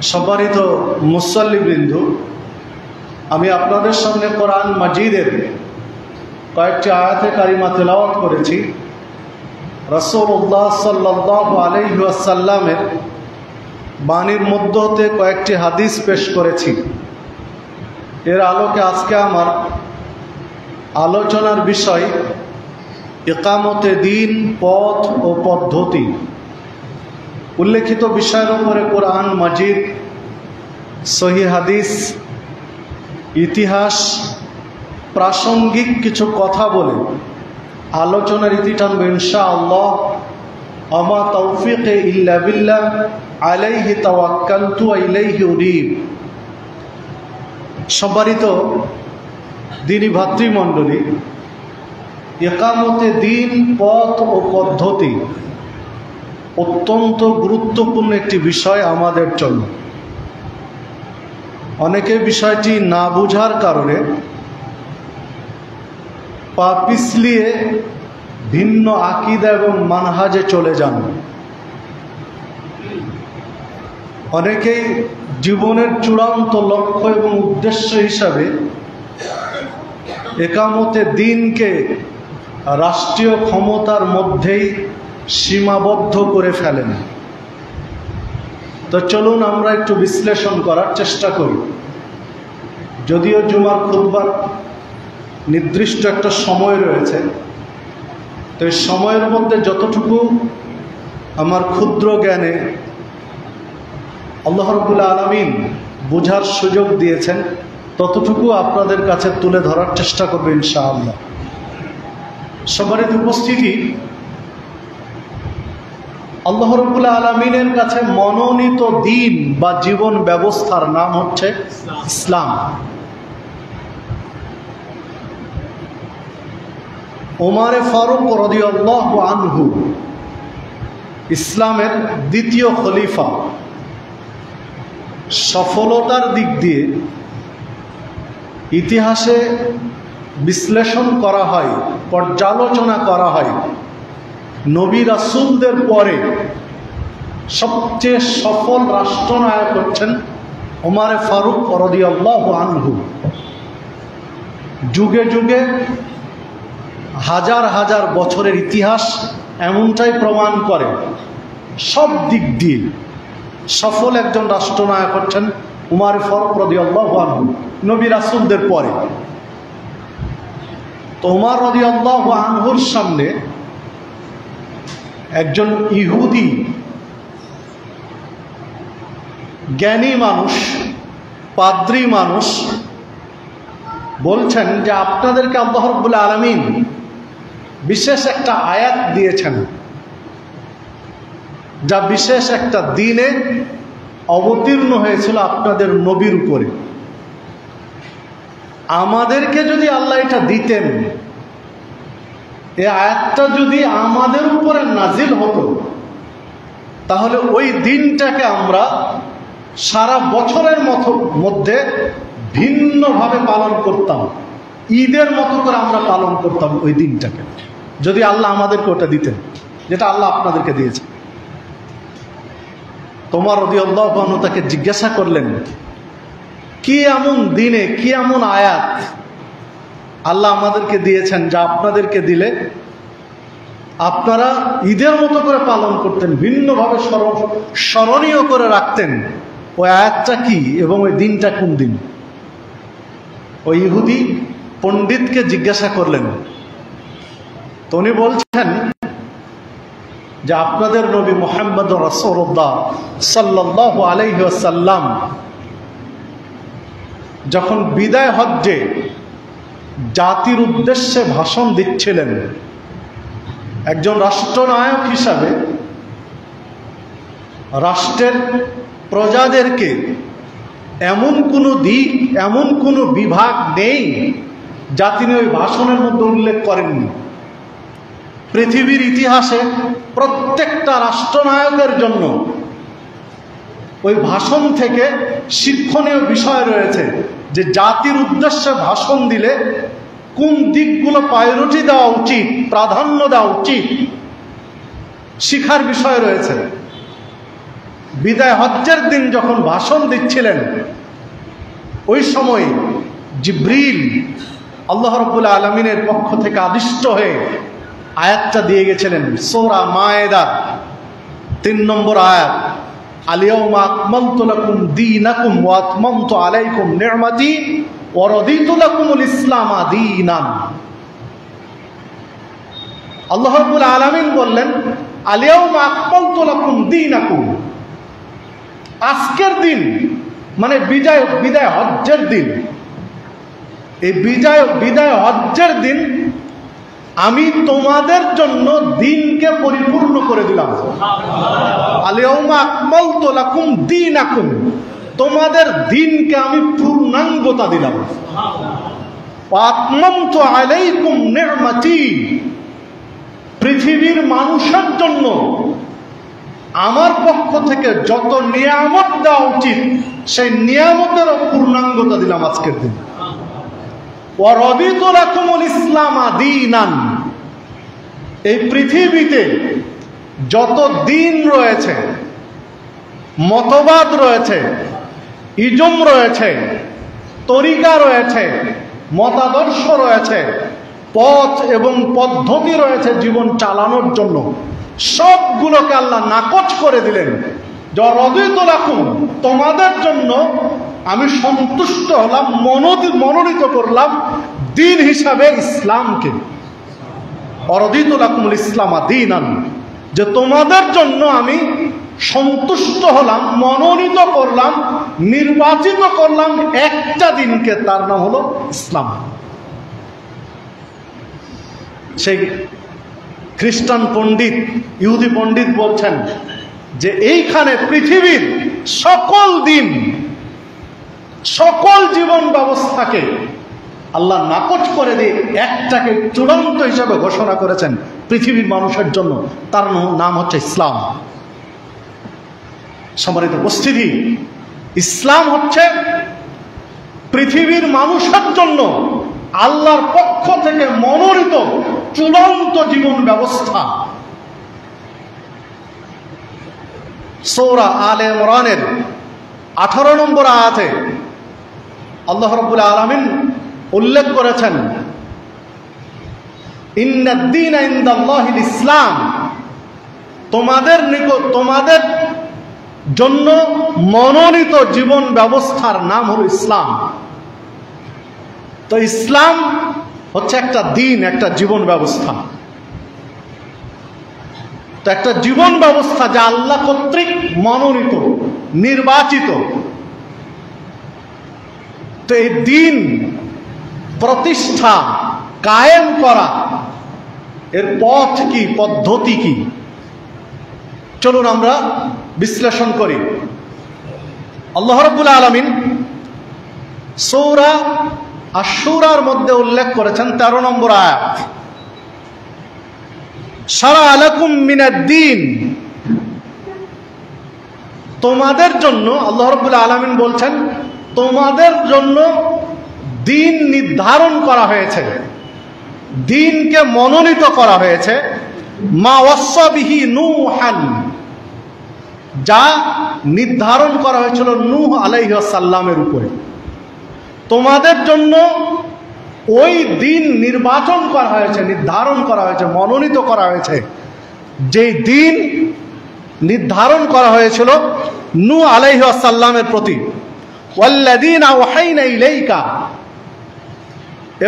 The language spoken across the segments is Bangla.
সম্মানিত মুসল্লিবৃন্দ, আমি আপনাদের সামনে কোরআন মাজিদের কয়েকটি আয়াতে কারিমা তেলাওয়াত করেছি। রাসূলুল্লাহ সাল্লাল্লাহু আলাইহি ওয়াসাল্লামের বাণীর মধ্য হতে কয়েকটি হাদিস পেশ করেছি। এর আলোকে আজকে আমার আলোচনার বিষয় ইকামতে দ্বীন, পথ ও পদ্ধতি। উল্লেখিত বিষয়ের উপরে কোরআন মাজিদ, সহিহ হাদিস, ইতিহাস, প্রাসঙ্গিক কিছু কথা বলে আলোচনার ইতি টানব ইনশাআল্লাহ। আমা তৌফিকে ইল্লা বিল্লাহ, আলাইহি তাওয়াক্কালতু ওয়া ইলাইহি উনীব। সম্মানিত দ্বীনী ভাতৃমণ্ডলী, ইকামতে দ্বীন, পথ ও পদ্ধতি অত্যন্ত গুরুত্বপূর্ণ একটি বিষয় আমাদের জন্য। অনেকে বিষয়টি না বুঝার কারণে পা পিছলিয়ে ভিন্ন আকীদা এবং মানহাজে চলে যান। অনেকেই জীবনের চূড়ান্ত লক্ষ্য এবং উদ্দেশ্য হিসাবে ইকামতে দ্বীনকে রাষ্ট্রীয় ক্ষমতার মধ্যেই সীমাবদ্ধ করে ফেলেন। তো চলুন আমরা একটু বিশ্লেষণ করার চেষ্টা করি। যদিও জুমার খুতবার নির্দিষ্ট একটা সময় রয়েছে, তো এই সময়ের মধ্যে যতটুকু আমার ক্ষুদ্র জ্ঞানে আল্লাহ রাব্বুল আলামিন বোঝার সুযোগ দিয়েছেন, ততটুকু আপনাদের কাছে তুলে ধরার চেষ্টা করবে ইনশাআল্লাহ। সম্মানিত উপস্থিতি, আল্লাহ রাব্বুল আলামিনের কাছে মনোনীত দ্বীন বা জীবন ব্যবস্থার নাম হচ্ছে ইসলাম। ওমরে ফারুক রাদিয়াল্লাহু আনহু ইসলামের দ্বিতীয় খলিফা। সফলতার দিক দিয়ে ইতিহাসে বিশ্লেষণ করা হয়, পর্যালোচনা করা হয়, নবী রাসূলদের পরে সবচেয়ে সফল রাষ্ট্রনায়ক হচ্ছেন ওমরে ফারুক রাদিয়াল্লাহু আনহু। যুগে যুগে হাজার হাজার বছরের ইতিহাস এমনটাই প্রমাণ করে, সব দিক দিয়ে সফল একজন রাষ্ট্রনায়ক হচ্ছেন ওমরে ফারুক রাদিয়াল্লাহু আনহু, নবী রাসূলদের পরে। তো ওমর রাদিয়াল্লাহু আনহুর সামনে একজন ইহুদি জ্ঞানী মানুষ, পাদ্রী মানুষ বলছেন যে আপনাদেরকে আল্লাহ রাব্বুল আলামিন বিশেষ একটা আয়াত দিয়েছেন, যা বিশেষ একটা দিনে অবতীর্ণ হয়েছিল আপনাদের নবীর উপরে। আমাদেরকে যদি আল্লাহ এটা দিতেন, এই আয়াতটা যদি আমাদের উপরে নাজিল হতো, তাহলে ওই দিনটাকে আমরা সারা বছরের মধ্যে ভিন্নভাবে পালন করতাম, ঈদের মতো করে আমরা পালন করতাম ওই দিনটাকে, যদি আল্লাহ আমাদেরকে ওটা দিতেন, যেটা আল্লাহ আপনাদেরকে দিয়েছে। ওমর রাদিয়াল্লাহু আনহু তাকে জিজ্ঞাসা করলেন, কি এমন দিনে, কি এমন আয়াত আল্লাহ আমাদেরকে দিয়েছেন যা আপনাদেরকে দিলে আপনারা ঈদের মতো করে পালন করতেন, ভিন্নভাবে স্মরণীয় করে রাখতেন? ওই আয়াতটা কি এবং ওই দিনটা কোন দিন? ওই ইহুদি পণ্ডিতকে জিজ্ঞাসা করলেন। তো উনি বলছেন যে আপনাদের নবী মুহাম্মদ রাসূলুল্লাহ সাল্লাল্লাহু আলাইহি ওয়াসাল্লাম যখন বিদায় হজ্জে জাতির উদ্দেশ্যে ভাষণ দিচ্ছিলেন, একজন রাষ্ট্রনায়ক হিসাবে রাষ্ট্রের প্রজাদেরকে এমন কোনো দিক, এমন কোনো বিভাগ নেই যা তিনি ওই ভাষণের মধ্যে উল্লেখ করেননি। পৃথিবীর ইতিহাসে প্রত্যেকটা রাষ্ট্রনায়কের জন্য ওই ভাষণ থেকে শিক্ষণীয় বিষয় রয়েছে, যে জাতির উদ্দেশ্যে ভাষণ দিলে কোন দিকগুলো প্রায়োরিটি দেওয়া উচিত, প্রাধান্য দেওয়া উচিত, শিখার বিষয় রয়েছে। বিদায় হজ্জের দিন যখন ভাষণ দিচ্ছিলেন, ওই সময় জিবরিল আল্লাহ রাব্বুল আলামিনের পক্ষ থেকে আদিষ্ট হয়ে আয়াতটা দিয়ে গেছিলেন। সূরা মায়েদা 3 নম্বর আয়াত, আল-ইয়াওমা আকমালতু লাকুম দীনাকুম ওয়া আতমামতু আলাইকুম নি'মাতি ওয়া রাদিতু লাকুমুল ইসলামা দীনান। আল্লাহ রাব্বুল আলামিন বললেন, আল-ইয়াওমা আকমালতু লাকুম দীনাকুম, আজকের দিন মানে বিদায় হজ্জের দিন, এই বিদায় হজ্জের দিন আমি তোমাদের জন্য দিনকে পরিপূর্ণ করে দিলাম। আল-ইয়াওমা আকমালতু লাকুম দীনাকুম, তোমাদের দিনকে আমি পূর্ণাঙ্গতা দিলাম। ওয়া আতমামতু আলাইকুম নি'মাতি, পৃথিবীর মানুষের জন্য আমার পক্ষ থেকে যত নিয়ামত দেওয়া উচিত সেই নিয়ামতেরও পূর্ণাঙ্গতা দিলাম আজকের দিন। ওয়া রাদিতু লাকুমুল ইসলামা দীনান, এই পৃথিবীতে যত দিন রয়েছে, মতবাদ রয়েছে, ইজম রয়েছে, তরিকা রয়েছে, মতাদর্শ রয়েছে, পথ এবং পদ্ধতি রয়েছে জীবন চালানোর জন্য, সবগুলোকে আল্লাহ নাকচ করে দিলেন। রাদিতু লাকুম, তোমাদের জন্য আমি সন্তুষ্ট হলাম, মনোনীত করলাম দিন হিসাবে ইসলামকে। রাদিতু লাকুমুল ইসলামা দীনান, যে তোমাদের জন্য আমি সন্তুষ্ট হলাম, মনোনীত করলাম, নির্বাচিত করলাম একটা দিনকে, তার নাম হলো ইসলাম। সেই খ্রিস্টান পণ্ডিত, ইহুদি পণ্ডিত বলছেন যে এইখানে পৃথিবীর সকল দিন, সকল জীবন ব্যবস্থাকে আল্লাহ নাকচ করে দিয়ে একটাকে চূড়ান্ত হিসাবে ঘোষণা করেছেন পৃথিবীর মানুষের জন্য, তার নাম হচ্ছে ইসলাম। সম্মানিত উপস্থিতি, ইসলাম হচ্ছে পৃথিবীর মানুষের জন্য আল্লাহর পক্ষ থেকে মনোনীত চূড়ান্ত জীবন ব্যবস্থা। সূরা আলে ইমরানের 18 নম্বর আয়াতে আল্লাহ রাব্বুল আলামিন উল্লেখ করেছেন, ইন্নাদ দীনা ইনদাল্লাহিল ইসলাম, তোমাদের জন্য মনোনীত জীবন ব্যবস্থার নাম হলো ইসলাম। তো ইসলাম হচ্ছে একটা দিন, একটা জীবন ব্যবস্থা। তো একটা জীবন ব্যবস্থা যা আল্লাহ কর্তৃক মনোনীত, নির্বাচিত। তো এই দিন প্রতিষ্ঠা, কায়েম করা, এর পথ কি, পদ্ধতি কি, চলুন আমরা বিশ্লেষণ করি। আল্লাহ রাব্বুল আলামিন সূরা আশ-শূরার মধ্যে উল্লেখ করেছেন 13 নম্বর আয়াত, শারা'a লাকুম মিনাদ-দীন, তোমাদের জন্য আল্লাহ রাব্বুল আলামিন বলছেন তোমাদের জন্য দিন নির্ধারণ করা হয়েছে, দিনকে মনোনীত করা হয়েছে। মা ওয়াসা বিহি নূহান, যা নির্ধারণ করা হয়েছিল নূহ আলাইহিস সালামের উপরে। তোমাদের জন্য ওই দিন নির্বাচন করা হয়েছে, নির্ধারণ করা হয়েছে, মনোনীত করা হয়েছে, যেই দিন নির্ধারণ করা হয়েছিল নূহ আলাইহিস সালামের প্রতি। ওয়াল্লাযীনা আওহাইনা ইলাইকা,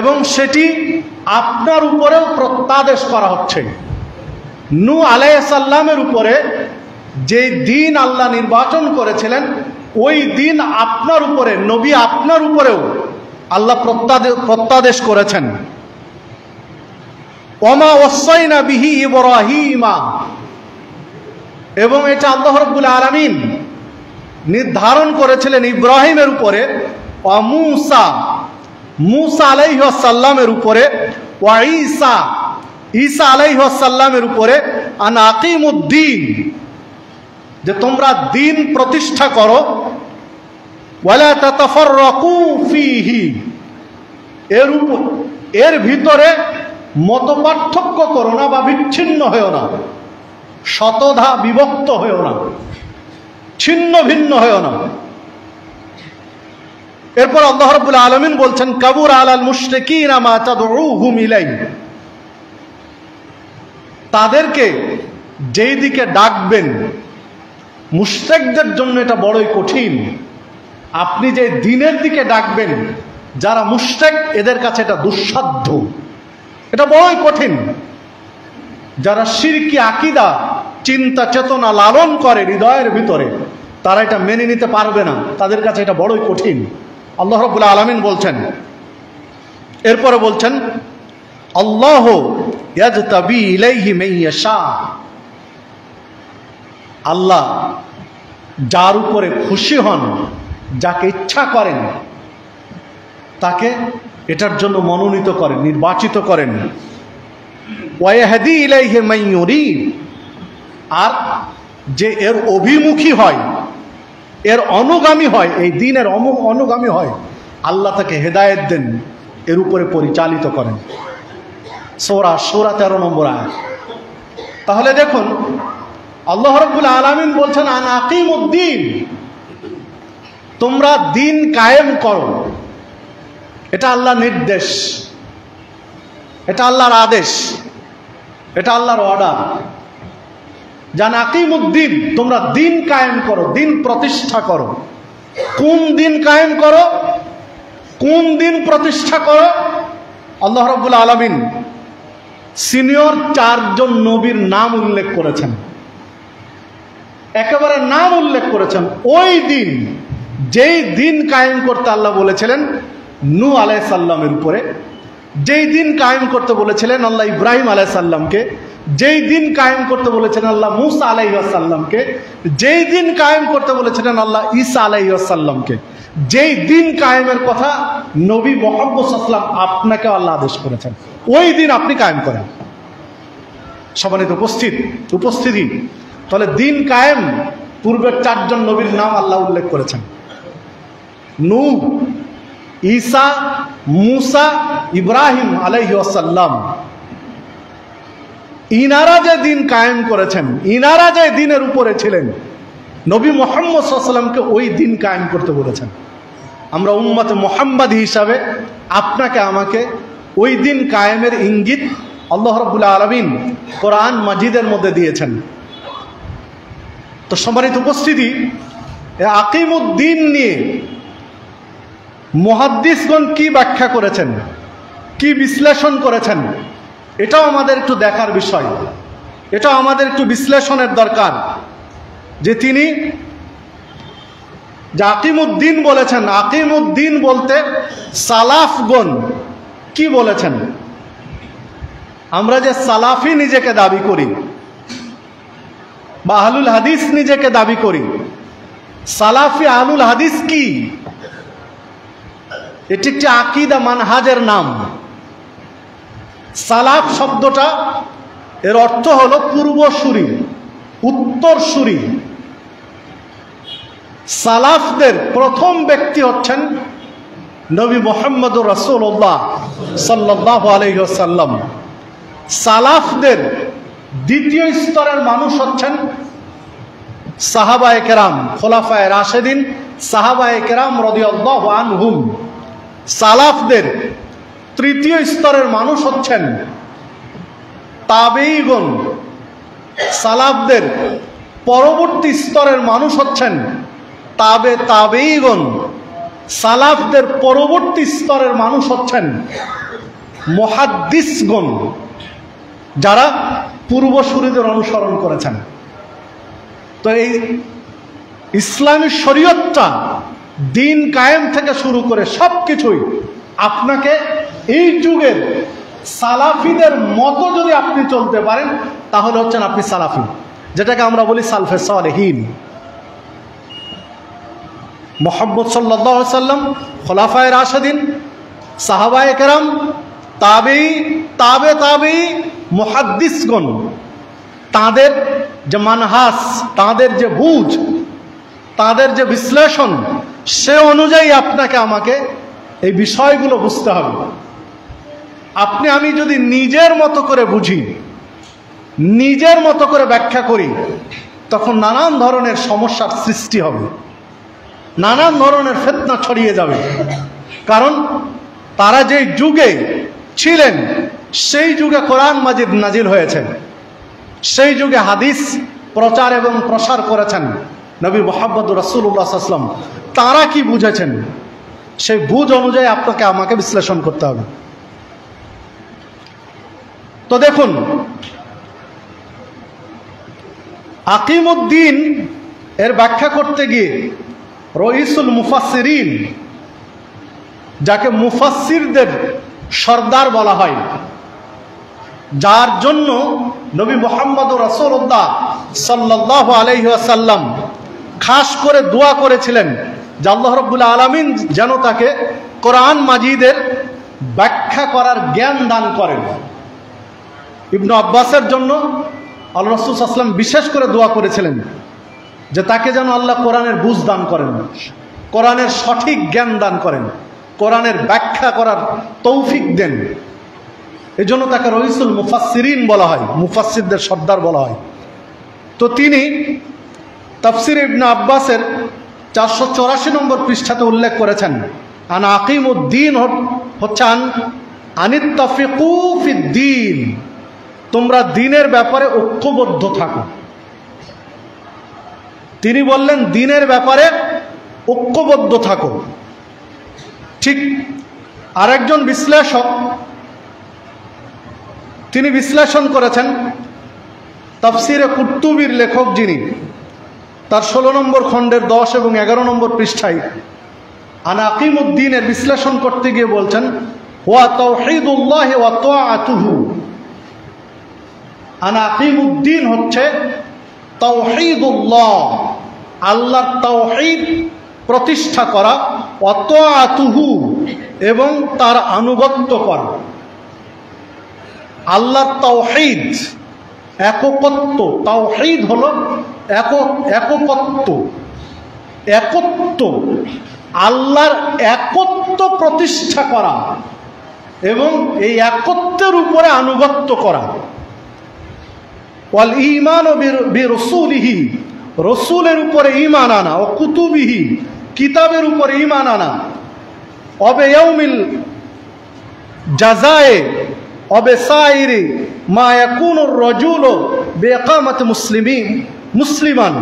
এবং সেটি আপনার উপরেও প্রত্যাদেশ করা হচ্ছে। নূহ আলাইহিস সালামের উপরে যে দিন আল্লাহ নির্বাচন করেছিলেন, ওই দিন আপনার উপরে, নবী আপনার উপরেও আল্লাহ প্রত্যাদেশ করেছেন। ওমা ওয়াসাইনা বিহি ইব্রাহিমা, এবং এটা আল্লাহ রাব্বুল আলামিন নির্ধারণ করেছিলেন ইব্রাহিমের উপরে, ওয়া মুসা আলাইহিস সালামের উপরে, ওয়া ঈসা আলাইহিস সালামের উপরে, আন আকিমুদ্দিন, যে তোমরা দিন প্রতিষ্ঠা করো, ওয়ালা তাতাফাররাকু ফীহি, এর ভিতরে মতপার্থক্য করো না বা বিচ্ছিন্ন হয়েও না, শতধা বিভক্ত হয়েও না। ছিন্ন ভিন্ন হয়েও না। এরপর আল্লাহ রাব্বুল আলামিন বলছেন, কাবুর আলাল মুশরিকিনা মা তাদউহুম ইলাইহি, তাদেরকে যেই দিকে ডাকবেন মুশরিকদের জন্য এটা বড়ই কঠিন। আপনি যে দ্বীনের দিকে ডাকবেন, যারা মুশরিক এদের কাছে এটা দুঃসাধ্য, এটা বড়ই কঠিন। যারা শিরকি আকীদা চিন্তা চেতনা লালন করে হৃদয়ের ভিতরে, তারা এটা মেনে নিতে পারবে না, তাদের কাছে এটা বড়ই কঠিন। আল্লাহ রাব্বুল আলামিন বলছেন, এরপরে বলছেন, আল্লাহ ইয়াজতাবি ইলাইহি মান ইয়াশা, আল্লাহ যার উপরে খুশি হন, যাকে ইচ্ছা করেন, তাকে এটার জন্য মনোনীত করেন, নির্বাচিত করেন। ওয়াহদি ইলাইহি মান ইউরিদ, আর যে এর অভিমুখী হয়, এর অনুগামী হয়, এই দ্বীনের অনুগামী হয়, আল্লাহ তাকে হেদায়েত দেন, এর উপরে পরিচালিত করেন। সূরা 13 নম্বর আয়াত। তাহলে দেখুন, আল্লাহ রাব্বুল আলামিন বলছেন, আন আকিমুদ্দিন, তোমরা দ্বীন কায়েম করো। এটা আল্লাহর নির্দেশ, এটা আল্লাহর আদেশ, এটা আল্লাহর অর্ডার। জান আকিমুদ্দিন, তোমরা দ্বীন কায়েম করো, দ্বীন প্রতিষ্ঠা করো। কোন দ্বীন কায়েম করো, কোন দ্বীন প্রতিষ্ঠা করো? আল্লাহ রাব্বুল আলামিন সিনিয়র 4 জন নবীর নাম উল্লেখ করেছেন, একেবারে নাম উল্লেখ করেছেন। ওই দিন, যেই দিন কায়েম করতে আল্লাহ বলেছিলেন নূহ আলাইহিস সালামের উপরে, যেই দিন কায়েম করতে বলেছিলেন আল্লাহ ইব্রাহিম আলাইহিস সালামকে, যেই দিন কায়েম করতে বলেছিলেন আল্লাহ মূসা আলাইহিস সালামকে, যেই দিন কায়েম করতে বলেছিলেন আল্লাহ ঈসা আলাইহিস সালামকে, যেই দিন কায়েমের কথা নবী মুহাম্মদ সাল্লাল্লাহু আলাইহি ওয়াসাল্লাম আপনাকে আল্লাহ আদেশ করেছেন, ওই দিন আপনি কায়েম করেন। সম্মানিত উপস্থিতি, তাহলে দিন কায়েম পূর্বের 4 জন নবীর নাম আল্লাহ উল্লেখ করেছেন, নূহ, ঈসা, মূসা, ইব্রাহিম আলাইহিস সালাম। ইনারা যে দিন কায়েম করেছেন, ইনারা যে দিনের উপরে ছিলেন, নবী মুহাম্মদ সাল্লাল্লাহু আলাইহি ওয়াসাল্লামকে ওই দিন কায়েম করতে বলেছেন। আমরা উম্মতে মুহাম্মাদি হিসাবে আপনাকে আমাকে ওই দিন কায়েমের ইঙ্গিত আল্লাহ রাব্বুল আলামিন কোরআন মাজিদের মধ্যে দিয়েছেন। তো সম্মানিত উপস্থিতি, আকিমুদ্দিন নিয়ে মুহাদ্দিসগণ কি ব্যাখ্যা করেছেন, কি বিশ্লেষণ করেছেন, এটাও আমাদের একটু দেখার বিষয়, এটাও আমাদের একটু বিশ্লেষণের দরকার। যে তিনি যে আকিমুদ্দিন বলেছেন, আকিমুদ্দিন বলতে সালাফগণ কি বলেছেন? আমরা যে সালাফি নিজেকে দাবি করি বা আহলুল হাদিস নিজেকে দাবি করি, সালাফি আহলুল হাদিস কি? এটি একটি আকীদা মানহাজের নাম। সালাফ শব্দটা এর অর্থ হলো পূর্বসূরি, উত্তরসূরি। সালাফদের প্রথম ব্যক্তি হচ্ছেন নবী মুহাম্মদুর রাসূলুল্লাহ সাল্লাল্লাহু আলাইহি ওয়াসাল্লাম। সালাফদের দ্বিতীয় স্তরের মানুষ হচ্ছেন সাহাবায়ে কেরাম, খোলাফায়ে রাশেদিন, সাহাবায়ে কেরাম রাদিয়াল্লাহু আনহুম। সালাফদের তৃতীয় স্তরের মানুষ হচ্ছেন তাবেঈগণ। সালাফদের পরবর্তী স্তরের মানুষ হচ্ছেন তাবেঈগণ। সালাফদের পরবর্তী স্তরের মানুষ হচ্ছেন মুহাদ্দিসগণ, যারা পূর্বসূরীদের অনুসরণ করেছেন। তো এই ইসলামী শরীয়তটা দিন কায়েম থেকে শুরু করে সব কিছুই আপনাকে এই যুগের সালাফিদের মতো যদি আপনি চলতে পারেন, তাহলে হচ্ছেন আপনি সালাফি, যেটাকে আমরা বলি সালফে সালেহীন। মুহাম্মদ সাল্লাল্লাহু আলাইহি ওয়াসাল্লাম, খোলাফায়ে রাশেদিন, সাহাবায়ে কেরাম, তাবেঈ, মুহাদ্দিসগণ, তাদের যে মানহাজ, তাদের যে বুঝ, তাদের যে বিশ্লেষণ, সে অনুযায়ী আপনাকে আমাকে এই বিষয়গুলো বুঝতে হবে। আপনি আমি যদি নিজের মতো করে বুঝি, নিজের মতো করে ব্যাখ্যা করি, তখন নানান ধরনের সমস্যার সৃষ্টি হবে, নানান ধরনের ফিতনা ছড়িয়ে যাবে। কারণ তারা যেই যুগে ছিলেন সেই যুগে কোরআন মাজিদ নাজিল হয়েছে, সেই যুগে হাদিস প্রচার এবং প্রসার করেছেন নবী মুহাম্মদ রাসূলুল্লাহ সাল্লাল্লাহু আলাইহি ওয়াসাল্লাম। তারা কি বুঝেছেন সেই বুঝ অনুযায়ী আপনাকে আমাকে বিশ্লেষণ করতে হবে। তো দেখুন, আকিমুদ্দিন এর ব্যাখ্যা করতে গিয়ে রইসুল মুফাসসিরিন, যাকে মুফাসসিরদের সর্দার বলা হয়, যার জন্য নবী মুহাম্মদ রাসূলুল্লাহ সাল্লাল্লাহু আলাইহি ওয়াসাল্লাম খাস করে দোয়া করেছিলেন যে আল্লাহ রাব্বুল আলামিন যেন তাকে কোরআন মাজিদের ব্যাখ্যা করার জ্ঞান দান করেন। ইবনে আব্বাসের জন্য আল্লাহ রাসূল সাল্লাল্লাহু আলাইহি ওয়াসাল্লাম বিশেষ করে দোয়া করেছিলেন যে তাকে যেন আল্লাহ কোরআনের বুঝ দান করেন, কোরআনের সঠিক জ্ঞান দান করেন, কোরআনের ব্যাখ্যা করার তৌফিক দেন। এই জন্য তাকে রইসুল মুফাসসিরিন বলা হয়, মুফাসসিরদের সর্দার বলা হয়। তো তিনি তাফসির ইবনে আব্বাসের 484 নম্বর পৃষ্ঠাতে উল্লেখ করেছেন, আন আকিমুদ্দিন হচ্ছে আনিত্তাফিকু ফিদ্দীন, তোমরা দ্বীনের ব্যাপারে ঐক্যবদ্ধ থাকো। তিনি বললেন দ্বীনের ব্যাপারে ঐক্যবদ্ধ থাকো। ঠিক আরেকজন বিশ্লেষক তিনি বিশ্লেষণ করেছেন, তাফসিরে কুরতুবীর লেখক যিনি, তার 16 নম্বর খণ্ডের 10 এবং 11 নম্বর পৃষ্ঠায় আনা আকিমুদ্দিনের বিশ্লেষণ করতে গিয়ে বলছেন, ওয়া তাওহীদুল্লাহি ওয়া তাআতুহু। আনা আকিমুদ্দিন হচ্ছে তাওহীদুল্লাহ, আল্লাহর তাওহীদ প্রতিষ্ঠা করা, ওয়া তাআতুহু এবং তার আনুগত্য করা। আল্লাহর তাওহীদ একত্ব, তাওহীদ হলো একত্ব, একত্ব, আল্লাহর একত্ব প্রতিষ্ঠা করা এবং এই একত্বের উপরে আনুগত্য করা। ওয়াল ঈমান বিরসূলিহি, রসূলের উপরে ঈমান আনা, ও কুতুবিহি, কিতাবের উপরে ঈমান আনা, ওয়া বিয়াউমিল জাযায়ে ওয়া বিসাইরি মা ইয়াকুনুর রাজুলু বিইকামাতি মুসলিমান।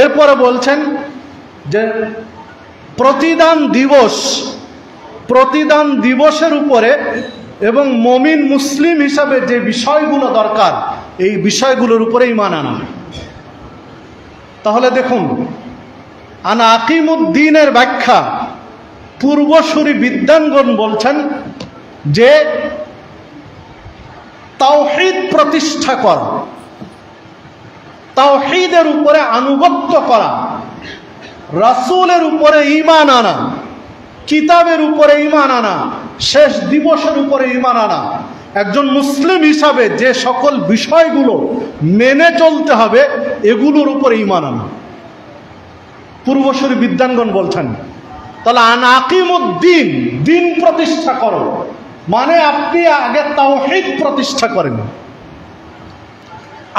এরপরে বলছেন যে প্রতিদান দিবসের উপরে এবং মুমিন মুসলিম হিসাবে যে বিষয়গুলো দরকার এই বিষয়গুলোর উপরে ঈমান আনা। তাহলে দেখুন, আনা আকিমুদ্দিনের ব্যাখ্যা পূর্বসূরি বিদ্বানগণ বলছেন যে তাওহীদ প্রতিষ্ঠা করা, তাওহীদের উপরে আনুগত্য করা, রাসূলের উপরে ঈমান আনা, কিতাবের উপরে ঈমান আনা, শেষ দিবসের উপরে ঈমান আনা, একজন মুসলিম হিসাবে যে সকল বিষয়গুলো মেনে চলতে হবে এগুলোর উপরে ঈমান আনা, পূর্বসূরি বিদ্বানগণ বলছেন। তাহলে আন আকিমুদ্দিন, দিন প্রতিষ্ঠা করো মানে আপনি আগে তাওহীদ প্রতিষ্ঠা করেন,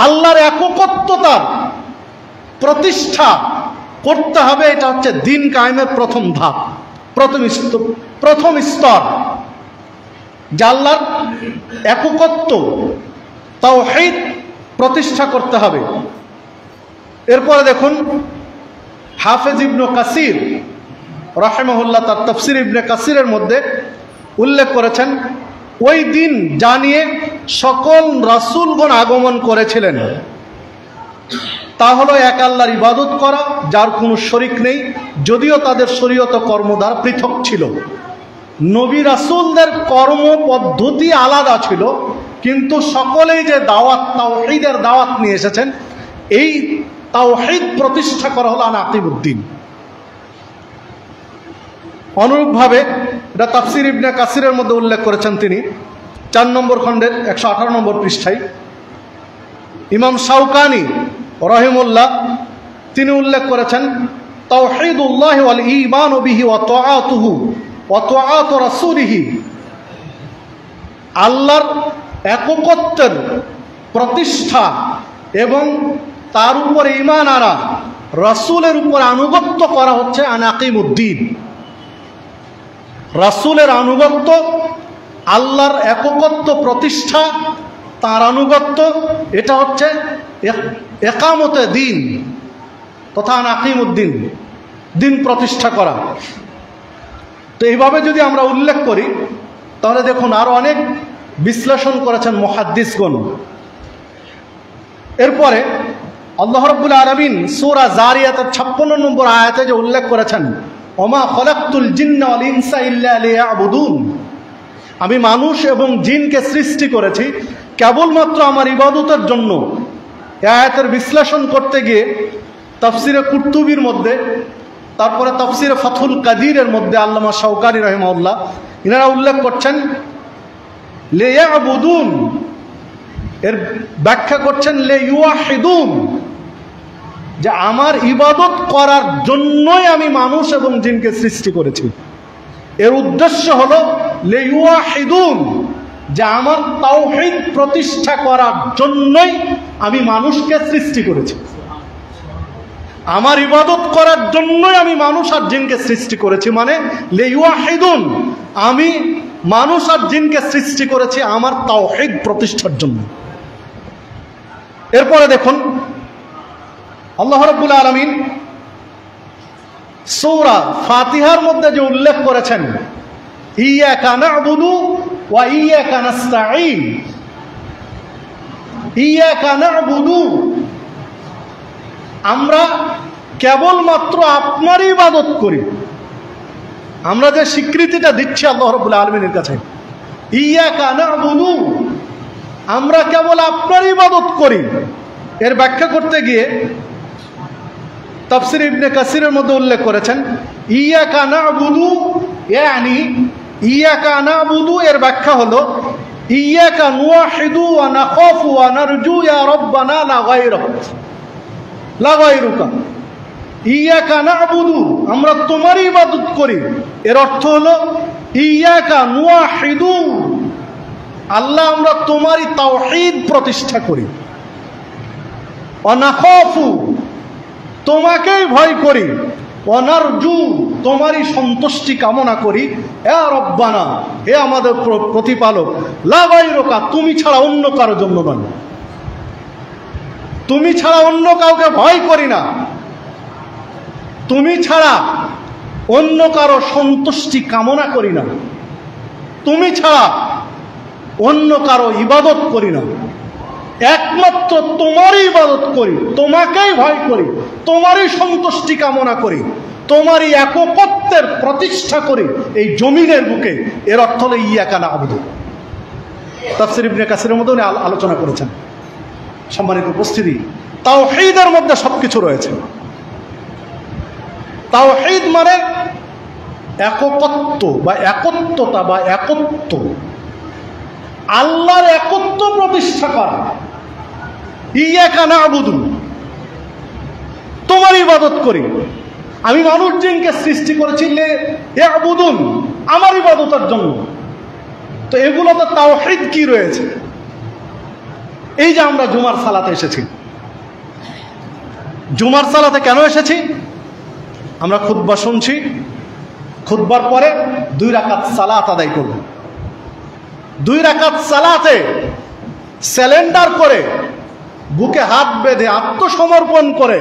আল্লাহর একত্বতার প্রতিষ্ঠা করতে হবে। এটা হচ্ছে দিন কায়েমের প্রথম ধাপ, প্রথম স্তর, যে আল্লাহর একত্ব তাওহীদ প্রতিষ্ঠা করতে হবে। এরপরে দেখুন, হাফেজ ইবনে কাসির রাহিমাহুল্লাহ তার তাফসির ইবনে কাসিরের মধ্যে উল্লেখ করেছেন, ওই দিন জানিয়ে সকল রাসূলগণ আগমন করেছিলেন, তা হলো এক আল্লাহর ইবাদত করা যার কোনো শরিক নেই, যদিও তাদের শরীয়ত কর্মদ্বারা পৃথক ছিল। নবী রাসূলদের কর্ম পদ্ধতি আলাদা ছিল, কিন্তু সকলেই যে দাওয়াত, তাওহীদের দাওয়াত নিয়ে এসেছেন, এই তাওহীদ প্রতিষ্ঠা করা হলো আন আকিমুদ্দিন। অনুরূপভাবে এটা তাফসির ইবনে কাসিরের মধ্যে উল্লেখ করেছেন তিনি 4 নম্বর খণ্ডের 118 নম্বর পৃষ্ঠায়। ইমাম শাওকানি রহিমাহুল্লাহ তিনি উল্লেখ করেছেন, তাওহীদুল্লাহ ওয়াল ঈমান বিহি ওয়া তাআতুহু ওয়া তাআতু রাসূলিহি, আল্লাহর একত্বের প্রতিষ্ঠা এবং তার উপর ঈমান আনা, রাসূলের উপর আনুগত্য করা হচ্ছে আনাকিমুদ্দিন। রাসূলের আনুগত্য, আল্লাহর একত্ব প্রতিষ্ঠা, তার আনুগত্য, এটা হচ্ছে একামতে দিন তথা আনাকিমুদ্দিন, দিন প্রতিষ্ঠা করা। তো এইভাবে যদি আমরা উল্লেখ করি তাহলে দেখুন আরো অনেক বিশ্লেষণ করেছেন মুহাদ্দিসগণ। এরপরে আল্লাহ রাব্বুল আলামিন সূরা যারিয়াতের 56 নম্বর আয়াতে যে উল্লেখ করেছেন, ওমা খলাকতুল জিন্না ওয়াল ইনসা ইল্লা লিয়াবুদুন, আমি মানুষ এবং জিনকে সৃষ্টি করেছি কেবলমাত্র আমার ইবাদতের জন্য। এই আয়াতের বিশ্লেষণ করতে গিয়ে তাফসিরে কুরতুবির মধ্যে, তারপরে তাফসিরে ফাথুল কাদিরের মধ্যে আল্লামা শাওকানি রাহিমাহুল্লাহ ইনারা উল্লেখ করছেন লিয়াবুদুন, এর ব্যাখ্যা করছেন লিইউহিদুন, যে আমার ইবাদত করার জন্যই আমি মানুষ এবং জিনকে সৃষ্টি করেছি। এর উদ্দেশ্য হলো লিইউহিদুন, যে আমার তাওহীদ প্রতিষ্ঠা করার জন্যই আমি মানুষকে সৃষ্টি করেছি। আমার ইবাদত করার জন্যই আমি মানুষ আর জিনকে সৃষ্টি করেছি, মানে লিইউহিদুন, আমি মানুষ আর জিনকে সৃষ্টি করেছি আমার তাওহীদ প্রতিষ্ঠার জন্য। এরপরে দেখুন আল্লাহ রাব্বুল আলামিন সূরা ফাতিহার মধ্যে যে উল্লেখ করেছেন, ইয়াকা না'বুদু ওয়া ইয়াকা নাস্তাঈন, ইয়াকা না'বুদু, আমরা কেবলমাত্র আপনারই ইবাদত করি। আমরা যে স্বীকৃতিটা দিচ্ছি আল্লাহ রাব্বুল আলামিনের কাছে, ইয়াকা না'বুদু, আমরা কেবল আপনারই ইবাদত করি, এর ব্যাখ্যা করতে গিয়ে তাফসীর ইবনে কাসিরের মধ্যে উল্লেখ করেছেন, ইয়াকা না'বুদু ইয়ানি, ইয়াকা না'বুদু এর ব্যাখ্যা হলো ইয়াকা নুওয়াহিদু ওয়া নাখাফু ওয়া নারজু ইয়া রাব্বানা লা গায়রুকা। ইয়াকা না'বুদু, আমরা তোমারই ইবাদত করি, এর অর্থ হলো ইয়াকা নুওয়াহিদু, আল্লাহ আমরা তোমারই তাওহীদ প্রতিষ্ঠা করি, ওয়া নাখাফু, তোমাকেই ভয় করি, ওয়া নারজু, তোমারই সন্তুষ্টি কামনা করি, ইয়া রাব্বানা, হে আমাদের প্রতিপালক, লা গায়রুকা, তুমি ছাড়া অন্য কারোর জন্য নয়, তুমি ছাড়া অন্য কাউকে ভয় করি না, তুমি ছাড়া অন্য কারো সন্তুষ্টি কামনা করি না, তুমি ছাড়া অন্য কারো ইবাদত করি না, একমাত্র তোমারই ইবাদত করি, তোমাকেই ভয় করি, তোমারই সন্তুষ্টি কামনা করি, তোমারই একত্বের প্রতিষ্ঠা করি এই জমিনের বুকে। এর অর্থ হলো ইয়াকা না'বুদু। তাফসীর ইবনে কাসিরের মধ্যে উনি আলোচনা করেছেন। সম্মানিত উপস্থিতি, তাওহীদের মধ্যে সবকিছু রয়েছে। তাওহীদ মানে একত্ব বা একত্বতা বা একত্ব, আল্লাহর একত্ব প্রতিষ্ঠা করা। ইয়াকা না'বুদু, তোমার ইবাদত করি, আমি মানুষ জিনকে সৃষ্টি করেছি লিয়াবুদুন, আমার ইবাদতের জন্য। তো এগুলোতে তাওহীদ কি রয়েছে? এই যে আমরা জুমার সালাতে এসেছি, জুমার সালাতে কেন এসেছি? আমরা খুতবা শুনছি, খুতবার পরে 2 রাকাত সালাত আদায় করব। 2 রাকাত সালাতে স্যালেন্ডার করে, বুকে হাত বেঁধে আত্মসমর্পণ করে,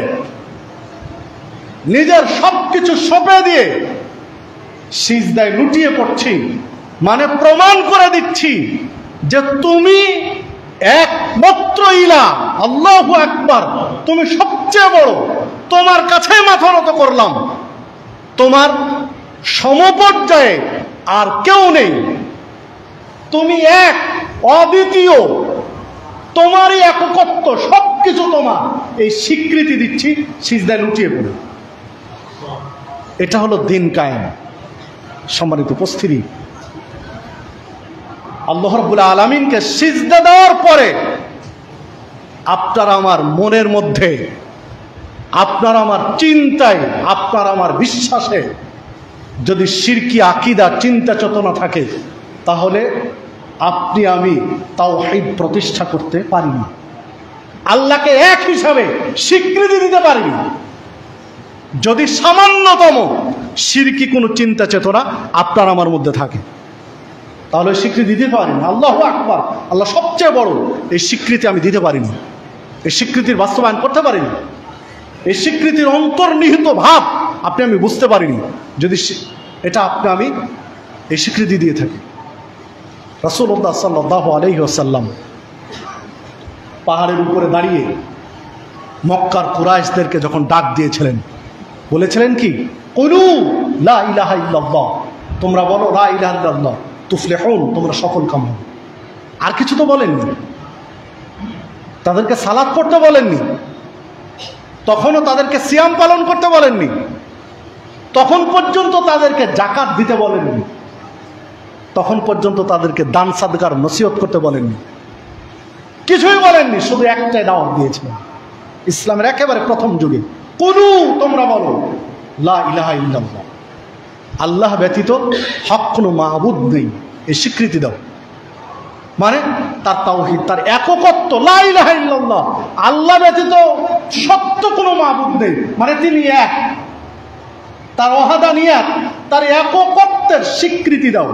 নিজের সবকিছু সঁপে দিয়ে সিজদায় লুটিয়ে পড়ছি, মানে প্রমাণ করে দিচ্ছি যে তুমি একমাত্র ইলাহ, আল্লাহু আকবার, তুমি সবচেয়ে বড়, তোমার কাছে মাথা নত করলাম, তোমার সমপর্যায়ে আর কেউ নেই, তুমি এক, অদ্বিতীয়, তোমারই একত্ব, সবকিছু তোমার, এই স্বীকৃতি দিচ্ছি সিজদায় লুটিয়ে পড়ে। এটা হলো দিন কায়েম। সম্মানিত উপস্থিতি, আল্লাহ রাব্বুল আলামিনকে সিজদা দেওয়ার পরে আপনার আমার মনের মধ্যে, আপনার আমার চিন্তায়, আপনার আমার বিশ্বাসে যদি শিরকি আকীদা চিন্তা চেতনা থাকে, তাহলে আপনি আমি তাওহীদ প্রতিষ্ঠা করতে পারি না। আল্লাহকে এক হিসাবে স্বীকৃতি দিতে পারিনি, যদি সামান্যতম শিরকি কোনো চিন্তা চেতনা আপনার আমার মধ্যে থাকে, তাহলে স্বীকৃতি দিতে পারিনি। আল্লাহু আকবার, আল্লাহ সবচেয়ে বড়, এই স্বীকৃতি আমি দিতে পারিনি, এই স্বীকৃতির বাস্তবায়ন করতে পারিনি, এই স্বীকৃতির অন্তর্নিহিত ভাব আপনি আমি বুঝতে পারিনি, যদি এটা আমি এই স্বীকৃতি দিয়ে থাকি। রাসূলুল্লাহ সাল্লাল্লাহু আলাইহি ওয়াসাল্লাম পাহাড়ের উপরে দাঁড়িয়ে মক্কার কুরাইশদেরকে যখন ডাক দিয়েছিলেন, বলেছিলেন কি, কুলু লা ইলাহা ইল্লাল্লাহ, তোমরা বলো লা ইলাহা ইল্লাল্লাহ তুফলিহুন, তোমরা সফল কাম হবে। আর কিছু তো বলেননি, তাদেরকে সালাত পড়তে বলেননি, তখনও তাদেরকে সিয়াম পালন করতে বলেননি, তখন পর্যন্ত তাদেরকে যাকাত দিতে বলেননি, তখন পর্যন্ত তাদেরকে দান সাদকার নসিহত করতে বলেননি, কিছুই বলেননি, শুধু একটাই দাওয়াত দিয়েছিলেন ইসলামের একেবারে প্রথম যুগে, কুলু, তোমরা বলো লা ইলাহা ইল্লাল্লাহ, আল্লাহ ব্যতীত হক কোনো মাবুদ নেই, এই স্বীকৃতি দাও। মানে তার তাওহীদ, তার এককত্ব, লা ইলাহা ইল্লাল্লাহ, আল্লাহ ব্যতীত সত্য কোনো মাবুদ নেই, মানে তিনি এক, তার ওয়াহদানিয়াত, তার এককত্বের স্বীকৃতি দাও।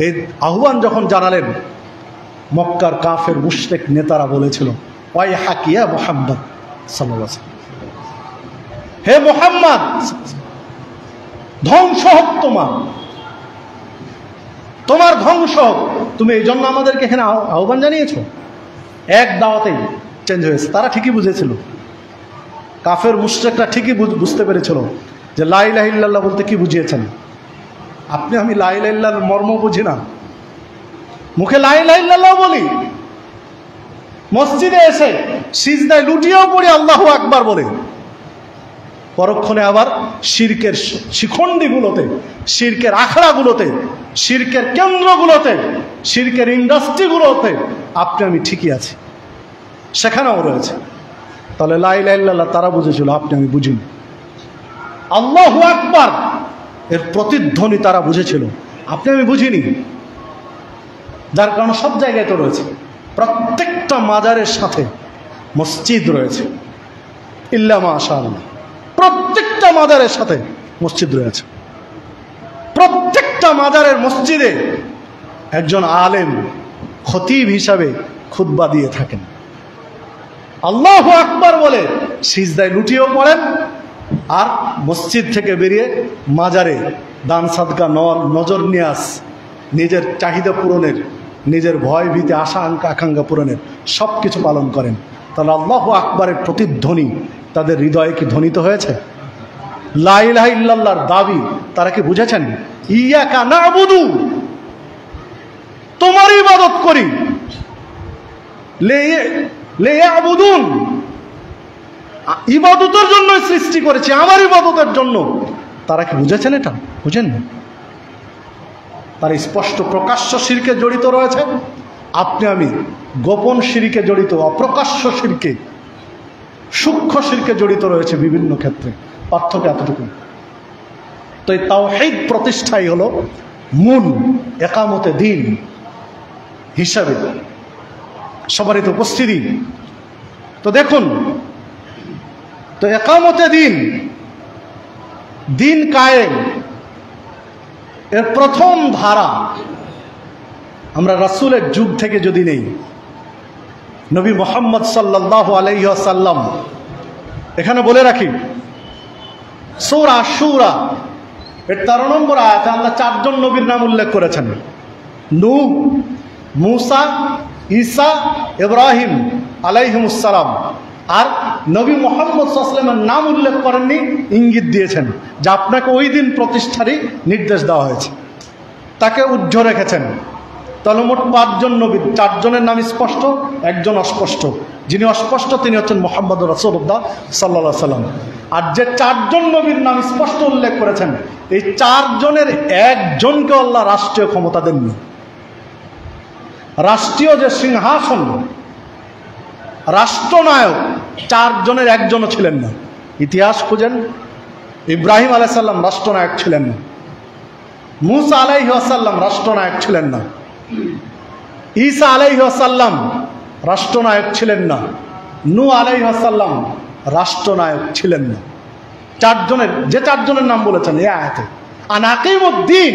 এই আহ্বান যখন জানালেন, মক্কার কাফের মুশরিক নেতারা বলেছিল, ওয়াই হাকিয়া মুহাম্মদ সাল্লাল্লাহু আলাইহি ওয়াসাল্লাম, হে মুহাম্মদ, ধ্বংস হোক তোমার ধ্বংস হোক, তুমি এই জন্য আমাদেরকে এখানে আহ্বান জানিয়েছ। এক দাওয়াতেই চেঞ্জ হয়েছে। তারা ঠিকই বুঝেছিল, কাফের মুশরিকরা ঠিকই বুঝতে পেরেছিল যে লা ইলাহা ইল্লাল্লাহ বলতে কি বুঝিয়েছেন আপনি। আমি লা ইলাহা ইল্লাল্লাহর মর্ম বুঝি না, মুখে লা ইলাহা ইল্লাল্লাহ বলি, মসজিদে এসে সিজদায় লুটিয়েও পড়ি আল্লাহু আকবার বলে, পরক্ষণে আবার শিরকের শিখণ্ডীগুলোতে, শিরকের আখড়াগুলোতে, শিরকের কেন্দ্রগুলোতে, শিরকের ইন্ডাস্ট্রিগুলোতে আপনি আমি ঠিকই আছি, সেখানেও রয়েছে। তাহলে লা ইলাহা ইল্লাল্লাহ তারা বুঝেছিল, আপনি আমি বুঝিনি। আল্লাহু আকবার এর প্রতিধ্বনি তারা বুঝেছিল, আপনি আমি বুঝিনি। যার কারণে সব জায়গায় তো রয়েছে, প্রত্যেকটা মাজারের সাথে মসজিদ রয়েছে, ইল্লা মাশাআল্লাহ, প্রত্যেকটা মাজারের সাথে মসজিদ রয়েছে। প্রত্যেকটা মাজারের মসজিদে একজন আলেম খতিব হিসাবে খুতবা দিয়ে থাকেন, আল্লাহু আকবার বলে সিজদায় লুটিয়েও পড়েন, আর মসজিদ থেকে বেরিয়ে মাজারে দান সাদকা, নজর নিয়াজ, নিজের চাহিদা পূরণের, নিজের ভয় ভীতি আশা আকাঙ্ক্ষা পূরণের সব কিছু পালন করেন। তাহলে আল্লাহু আকবারের প্রতিধ্বনি তাদের হৃদয়ে কি ধ্বনিত হয়েছে? লা ইলাহা ইল্লাল্লাহর দাবি তারা কি বুঝেছেন? ইয়াকা না'বুদু, তোমার ইবাদত করি, লিয়াবুদুন, ইবাদতের জন্য সৃষ্টি করেছি, আমার ইবাদতের জন্য। তারা কি বুঝেছেন? এটা বুঝেন না। তার স্পষ্ট প্রকাশ্য শিরকে জড়িত রয়েছে, আপনি আমি গোপন শিরকে জড়িত, অপ্রকাশ্য শিরকে, সূক্ষ্ম শিরকে জড়িত রয়েছে বিভিন্ন ক্ষেত্রে। পার্থক্য এতটুকু। তো এই তাওহীদ প্রতিষ্ঠাই হলো মূল একামতে দিন হিসাবে সবারই তো উপস্থিতি। তো দেখুন, তো একামতে দিন, দিন কায়েম, এর প্রথম ধারা আমরা রাসূলের যুগ থেকে যদি নেই, নবী মুহাম্মদ সাল্লাল্লাহু আলাইহি ওয়াসাল্লাম, এখানে বলে রাখি সূরা আশ-শুরা এর 13 নম্বর আয়াতে আল্লাহ 4 জন নবীর নাম উল্লেখ করেছেন, নূহ, মূসা, ঈসা, ইব্রাহিম আলাইহিমুস সালাম। আর নবী মুহাম্মদ সাল্লাল্লাহু আলাইহি ওয়াসাল্লামের নাম উল্লেখ করেননি, ইঙ্গিত দিয়েছেন যে আপনাকে ওই দিন প্রতিষ্ঠারই নির্দেশ দেওয়া হয়েছে, তাকে উজ্জ্ব রেখেছেন। তাহলে মোট 5 জন নবী, 4 জনের নাম স্পষ্ট, একজন অস্পষ্ট। যিনি অস্পষ্ট তিনি হচ্ছেন মুহাম্মদুর রাসূলুল্লাহ সাল্লাল্লাহু আলাইহি ওয়াসাল্লাম। আর যে 4 জন নবীর নাম স্পষ্ট উল্লেখ করেছেন, এই 4 জনের একজনকে আল্লাহ রাষ্ট্রীয় ক্ষমতা দেননি। রাষ্ট্রীয় যে সিংহাসন, রাষ্ট্রনায়ক, 4 জনের একজনও ছিলেন না। ইতিহাস খুঁজেন, ইব্রাহিম আলাইহিস সালাম রাষ্ট্রনায়ক ছিলেন না, মূসা আলাইহিস সালাম রাষ্ট্রনায়ক ছিলেন না, ঈসা আলাইহিস সালাম রাষ্ট্রনায়ক ছিলেন না, নূহ আলাইহিস সালাম রাষ্ট্রনায়ক ছিলেন না। চারজনের নাম বলেছেন এই আয়াতে, আনাকিমুদ্দিন,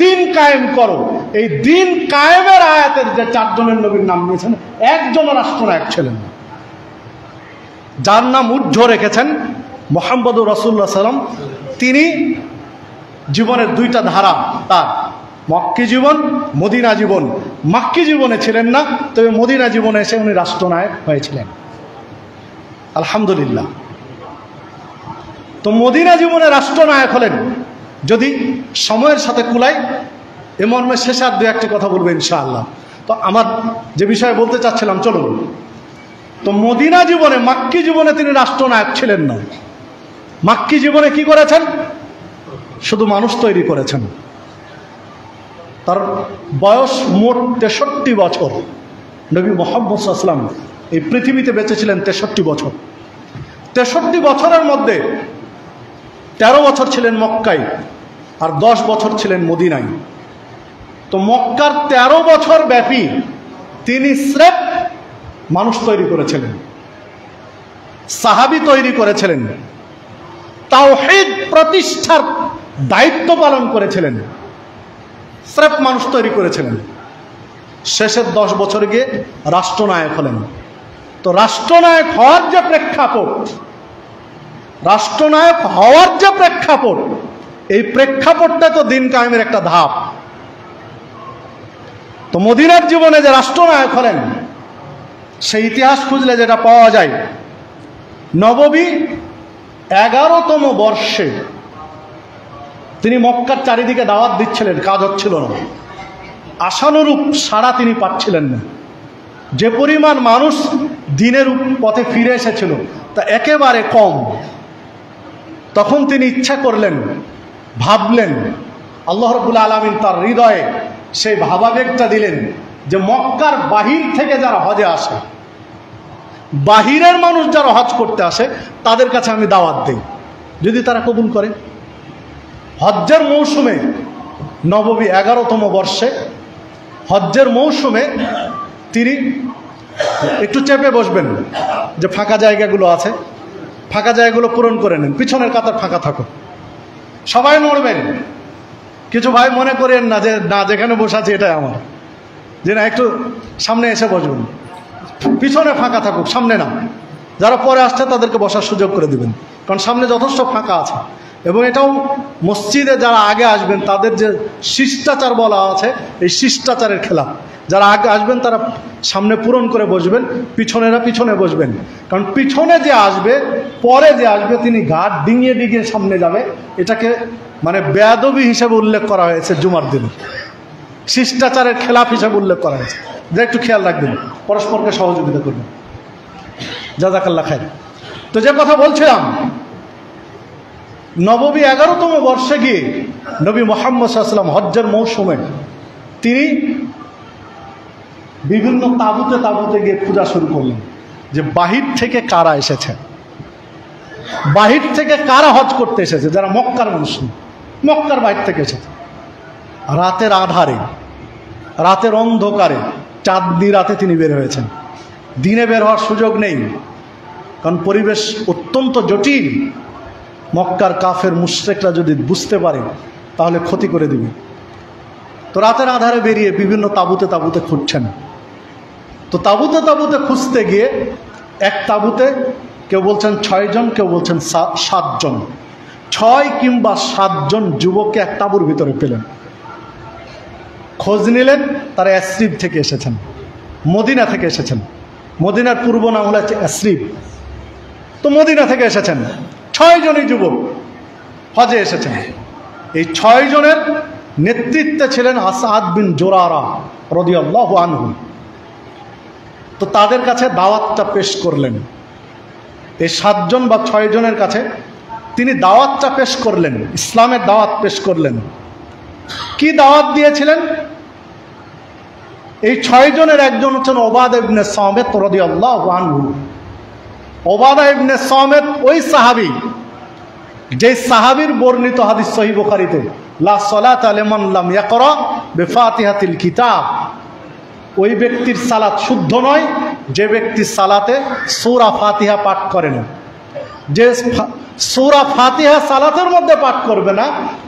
দিন কায়েম করো। এই দিন কায়েমের আয়াতের যে চারজনের নবীর নাম নিয়েছেন, একজন রাষ্ট্রনায়ক ছিলেন না। যার নাম উজ্জ্ব রেখেছেন মুহাম্মদুর রাসূলুল্লাহ সাল্লাম, তিনি জীবনের দুইটা ধারা, তার মক্কি জীবন, মদিনা জীবন। মক্কি জীবনে ছিলেন না, তবে মদিনা জীবনে এসে উনি রাষ্ট্রনায়ক হয়েছিলেন, আলহামদুলিল্লাহ। তো মদিনা জীবনে রাষ্ট্রনায়ক হলেন। যদি সময়ের সাথে কুলায় এ মর্মে শেষে আর দু একটি কথা বলবো ইনশাআল্লাহ। তো আমার যে বিষয়ে বলতে চাচ্ছিলাম, চলুন। তো মদিনা জীবনে, মক্কি জীবনে তিনি রাষ্ট্রনায়ক ছিলেন না। মক্কি জীবনে কি করেছেন? শুধু মানুষ তৈরি করেছেন। তার বয়স মোট 63 বছর। নবী মুহাম্মদ সাল্লাল্লাহু আলাইহি ওয়াসাল্লাম এই পৃথিবীতে বেঁচেছিলেন 63 বছর। 63 বছরের মধ্যে 13 বছর ছিলেন মক্কায়, আর 10 বছর ছিলেন মদিনায়। তো মক্কার 13 বছর ব্যাপী তিনি স্রেফ মানুষ তৈরি করেছিলেন, সাহাবী তৈরি করেছিলেন, তাওহীদ প্রতিষ্ঠার দায়িত্ব পালন করেছিলেন, স্রেফ মানুষ তৈরি করেছিলেন। শেষের 10 বছর গিয়ে রাষ্ট্রনায়ক হলেন। তো রাষ্ট্রনায়ক হওয়ার যে প্রেক্ষাপট, রাষ্ট্রনায়ক হওয়ার যে প্রেক্ষাপট, এই প্রেক্ষাপটটা তো দিন কায়েমের একটা ধাপ। তো মদিনার জীবনে যে রাষ্ট্রনায়ক হলেন, সেই ইতিহাস খুঁজলে যেটা পাওয়া যায়, নববী 11তম বর্ষে তিনি মক্কার চারিদিকে দাওয়াত দিচ্ছিলেন, কাজ হচ্ছিল না। আশানুরূপ সাড়া তিনি পাচ্ছিলেন না। যে পরিমাণ মানুষ দিনের পথে ফিরে এসেছিল তা একেবারে কম। তখন তিনি ইচ্ছা করলেন, ভাবলেন, আল্লাহ রাব্বুল আলামিন তার হৃদয়ে সেই ভাবাবেগটা দিলেন যে মক্কার বাহির থেকে যারা হজে আসে, বাহিরের মানুষ যারা হজ করতে আসে, তাদের কাছে আমি দাওয়াত দেই, যদি তারা কবুল করে। হজ্জের মৌসুমে, নববী 11তম বর্ষে হজ্জের মৌসুমে তিনি একটু চেপে বসবেন, যে ফাঁকা জায়গাগুলো আছে, ফাঁকা জায়গাগুলো পূরণ করে নেন, পিছনের কাতার ফাঁকা থাকো, সবাই নড়বেন। কিছু ভাই মনে করেন না যে না, যেখানে বসে আছে এটাই আমার, যে না একটু সামনে এসে বসবেন, পিছনে ফাঁকা থাকুক, সামনে না। যারা পরে আসছে তাদেরকে বসার সুযোগ করে দিবেন, কারণ সামনে যথেষ্ট ফাঁকা আছে। এবং এটাও মসজিদে যারা আগে আসবেন তাদের যে শিষ্টাচার বলা আছে, এই শিষ্টাচারের খেলাফ। যারা আগে আসবেন তারা সামনে পূরণ করে বসবেন, পিছনেরা পিছনে বসবেন। কারণ পিছনে যে আসবে, পরে যে আসবে, তিনি ঘাট ডিঙিয়ে ডিঙিয়ে সামনে যাবে। এটাকে মানে বেয়াদবি হিসেবে উল্লেখ করা হয়েছে জুমার দিনে, শিষ্টাচারের খেলাফ হিসেবে উল্লেখ করা হয়েছে। যা একটু খেয়াল রাখবেন, পরস্পরকে সহযোগিতা করবেন। জাযাকাল্লাহ খাইর। তো যে কথা বলছিলাম, নববী 11তম বর্ষে গিয়ে নবী মুহাম্মদ সাল্লাল্লাহু আলাইহি ওয়াসাল্লাম হজ্জের মৌসুমে তিনি বিভিন্ন তাঁবুতে তাঁবুতে গিয়ে পূজা শুরু করলেন, যে বাহির থেকে কারা এসেছে, বাহির থেকে কারা হজ করতে এসেছে, যারা মক্কার মানুষ, মক্কার বাহির থেকে এসেছে। রাতের আধারে, রাতের অন্ধকারে, চাঁদনি রাতে তিনি বের হয়েছেন। দিনে বের হওয়ার সুযোগ নেই, কারণ পরিবেশ অত্যন্ত জটিল। মক্কার কাফের মুশরিকরা যদি বুঝতে পারে তাহলে ক্ষতি করে দিবে। তো রাতের আধারে বেরিয়ে বিভিন্ন তাঁবুতে তাঁবুতে খুঁজছেন। তো তাঁবুতে তাঁবুতে খুঁজতে গিয়ে এক তাঁবুতে কেউ বলছেন 6 জন, কেউ বলছেন 7 জন, 6 কিংবা 7 জন যুবককে এক তাঁবুর ভিতরে পেলেন। খোঁজ নিলেন, তারা ইয়াসরিব থেকে এসেছেন, মদিনা থেকে এসেছেন। মদিনার পূর্ব নাম হলো ইয়াসরিব। তো মদিনা থেকে এসেছেন 6 জনই যুবক, হজে এসেছেন। এই 6 জনের নেতৃত্বে ছিলেন আসাদ বিন জুরারা রাদিয়াল্লাহু আনহু। তো তাদের কাছে দাওয়াতটা পেশ করলেন। এই 7 জন বা 6 জনের কাছে তিনি দাওয়াতটা পেশ করলেন, ইসলামের দাওয়াত পেশ করলেন। কি দাওয়াত দিয়েছিলেন? এই 6 জনের একজন হচ্ছেন উবাদা ইবনে সামিত রাদিয়াল্লাহু আনহু। উবাদা ইবনে সামিত ওই সাহাবী, যে সাহাবীর বর্ণিত হাদিস সহিহ বুখারীতে, লা সালাতা লিমান লাম ইয়াকরা বিফাতিহাতিল কিতাব, ওই ব্যক্তির সালাত শুদ্ধ নয় যে ব্যক্তি সালাতে সূরা ফাতিহা পাঠ করে না, যে সূরা ফাতিহা সালাতের মধ্যে পাঠ করবে না,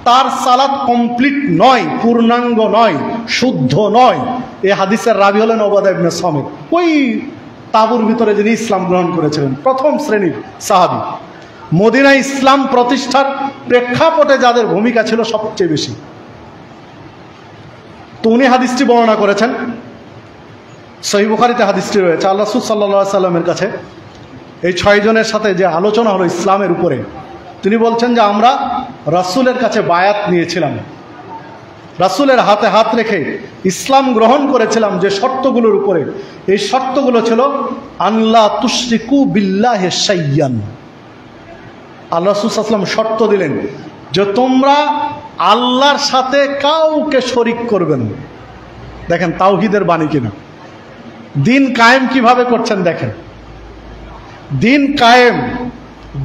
তার সালাত কমপ্লিট নয়, পূর্ণাঙ্গ নয়, শুদ্ধ নয়। এই হাদিসের রাবি হলেন উবাদা ইবনে সামিত, ওই তাঁবুর ভিতরে যিনি ইসলাম গ্রহণ করেছিলেন, প্রথম শ্রেণীর সাহাবী। মদিনায় ইসলাম প্রতিষ্ঠার প্রেক্ষাপটে যাদের ভূমিকা ছিল সবচেয়ে বেশি, তো উনি হাদিসটি বর্ণনা করেছেন। সহিহ বুখারীতে হাদিসটি রয়েছে। আল্লাহ রাসূল সাল্লাল্লাহু আলাইহি সাল্লামের কাছে এই 6 জনের সাথে যে আলোচনা হলো ইসলামের উপরে, তিনি বলছেন যে আমরা রাসূলের কাছে বায়াত নিয়েছিলাম, রাসূলের হাতে হাত রেখে ইসলাম গ্রহণ করেছিলাম যে শর্তগুলোর উপরে। এই শর্তগুলো ছিল আল্লাহ তুশরিকু বিল্লাহি শাইয়ান। আল্লাহ রাসূল সাল্লাল্লাহু আলাইহি ওয়াসাল্লাম শর্ত দিলেন যে তোমরা আল্লাহর সাথে কাউকে শরিক করবে না। দেখেন তাওহীদের বাণী কিনা, দিন কায়েম কিভাবে করছেন দেখেন, দিন কায়েম,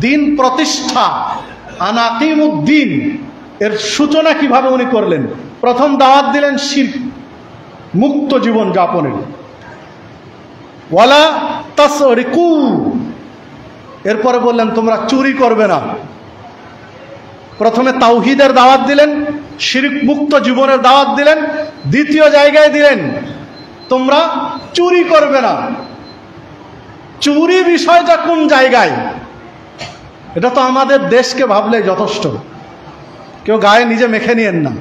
দিন প্রতিষ্ঠা, আনাকিমুদ্দিন এর সূচনা কিভাবে উনি করলেন। প্রথম দাওয়াত দিলেন শিরক মুক্ত জীবন যাপনের, ওয়ালা তাসরিকু, এরপরে বললেন তোমরা চুরি করবে না। প্রথমে তাওহীদের দাওয়াত দিলেন, শিরক মুক্ত জীবনের দাওয়াত দিলেন, দ্বিতীয় জায়গায় দিলেন তোমরা চুরি করবে না। চুরি বিষয়টা কোন জায়গায়, এটা তো আমাদের দেশকে ভাবলে যথেষ্ট। কেউ গায়ে নিজে মেখে নিয়েন না,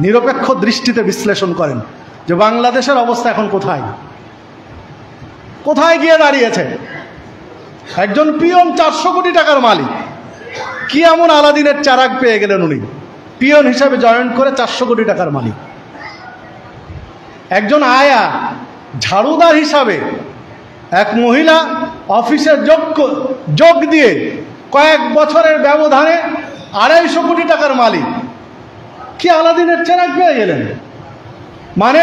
নিরপেক্ষ দৃষ্টিতে বিশ্লেষণ করেন যে বাংলাদেশের অবস্থা এখন কোথায়, কোথায় গিয়ে দাঁড়িয়েছে। একজন পিয়ন 400 কোটি টাকার মালিক, কি এমন আলাদিনের চারাক পেয়ে গেলেন উনি, পিয়ন হিসাবে জয়েন করে 400 কোটি টাকার মালিক। একজন আয়া ঝাড়ুদার হিসাবে এক মহিলা অফিসে যোগ দিয়ে কয়েক বছরের ব্যবধানে 250 কোটি টাকার মালিক, কি আলাদিনের চেরাগ পেয়ে গেলেন। মানে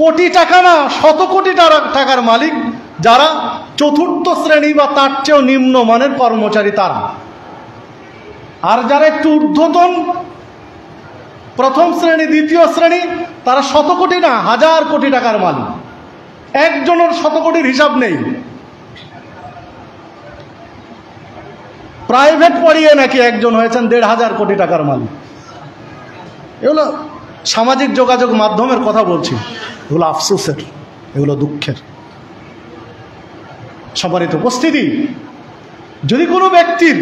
কোটি টাকা না, 100 কোটি টাকার মালিক, যারা চতুর্থ শ্রেণী বা তার চেয়েও নিম্ন মানের কর্মচারী তারা। আর যারা একটু ঊর্ধ্বতন, প্রথম শ্রেণী দ্বিতীয় শ্রেণী, তারা 100 কোটি না 1000 কোটি টাকার মালিক। একজনের 100 কোটির হিসাব নেই। প্রাইভেট পড়িয়ে নাকি একজন হয়েছেন 1500 কোটি টাকার মালিক। এগুলো সামাজিক যোগাযোগ মাধ্যমের কথা বলছি, এগুলো আফসোসের, এগুলো দুঃখের। সম্মানিত উপস্থিতি, যদি কোনো ব্যক্তির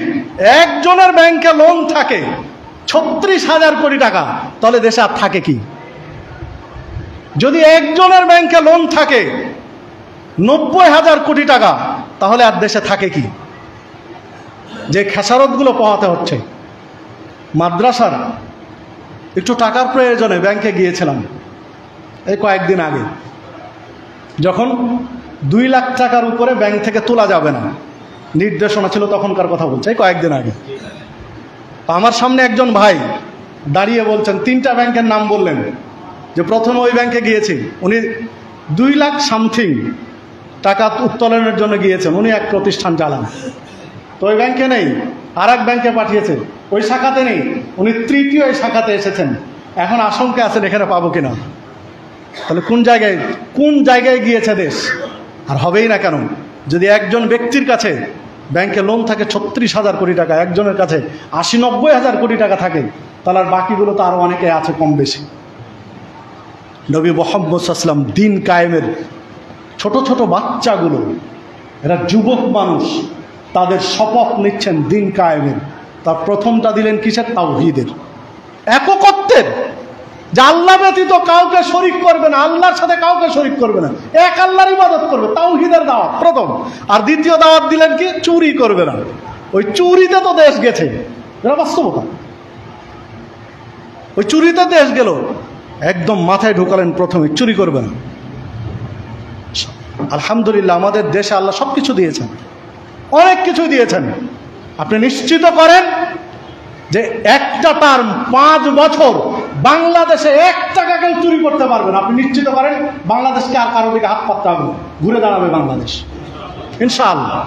একজনের ব্যাংকে লোন থাকে 36,000 কোটি টাকা, তাহলে দেশে আর থাকে কি? যদি একজনের ব্যাংকে লোন থাকে 90,000 কোটি টাকা, তাহলে আর দেশে থাকে কি? যে খেসারতগুলো পোহাতে হচ্ছে। মাদ্রাসার একটু টাকার প্রয়োজনে ব্যাংকে গিয়েছিলাম এই কয়েকদিন আগে, যখন 2 লাখ টাকার উপরে ব্যাংক থেকে তোলা যাবে না নির্দেশনা ছিল, তখনকার কথা বলছে, এই কয়েকদিন আগে। আমার সামনে একজন ভাই দাঁড়িয়ে বলছেন, 3টা ব্যাংকের নাম বললেন, যে প্রথমে ওই ব্যাংকে গিয়েছি, উনি 2 লাখ সামথিং টাকা উত্তোলনের জন্য গিয়েছেন, উনি এক প্রতিষ্ঠান চালান, তো ওই ব্যাংকে নেই, আর এক ব্যাংকে পাঠিয়েছেন, ওই শাখাতে নেই, উনি তৃতীয় এই শাখাতে এসেছেন। এখন আশঙ্কা আছেন এখানে পাবো কিনা। তাহলে কোন জায়গায় গিয়েছে দেশ? আর হবেই না কেন, যদি একজন ব্যক্তির কাছে ব্যাংকে লোন থাকে 36,000 কোটি টাকা, একজনের কাছে 80-90,000 কোটি টাকা থাকে, তাহলে আর বাকিগুলো তো আরও অনেকে আছে কম বেশি। নবী মুহাম্মদ সাল্লাল্লাহু আলাইহি ওয়াসাল্লাম দিন কায়েমের, ছোট ছোট বাচ্চাগুলো, এরা যুবক মানুষ, তাদের শপথ নিচ্ছেন দিন কায়েমের। তার প্রথমটা দিলেন কিসের? তাওহীদের, একত্বের, যে আল্লাহ ব্যতীত কাউকে শরীক করবে না, আল্লাহর সাথে কাউকে শরীক করবে না, এক আল্লাহর ইবাদত করবে, তাওহীদের দাওয়াত প্রথম। আর দ্বিতীয় দাওয়াত দিলেন কি? চুরি করবে না। ওই চুরিতে তো দেশ গেছে, এটা বাস্তবতা। ওই চুরিতে দেশ গেল, একদম মাথায় ঢোকালেন প্রথমে চুরি করবে না। আলহামদুলিল্লাহ আমাদের দেশে আল্লাহ সব কিছু দিয়েছেন, অনেক কিছু দিয়েছেন। আপনি নিশ্চিত করেন যে একটা টার্ম 5 বছর বাংলাদেশে 1 টাকা কেউ চুরি করতে পারবে না। আপনি নিশ্চিত করেন বাংলাদেশকে আর কারো দিকে হাত পাততে হবে, ঘুরে দাঁড়াবে বাংলাদেশ ইনশাআল্লাহ।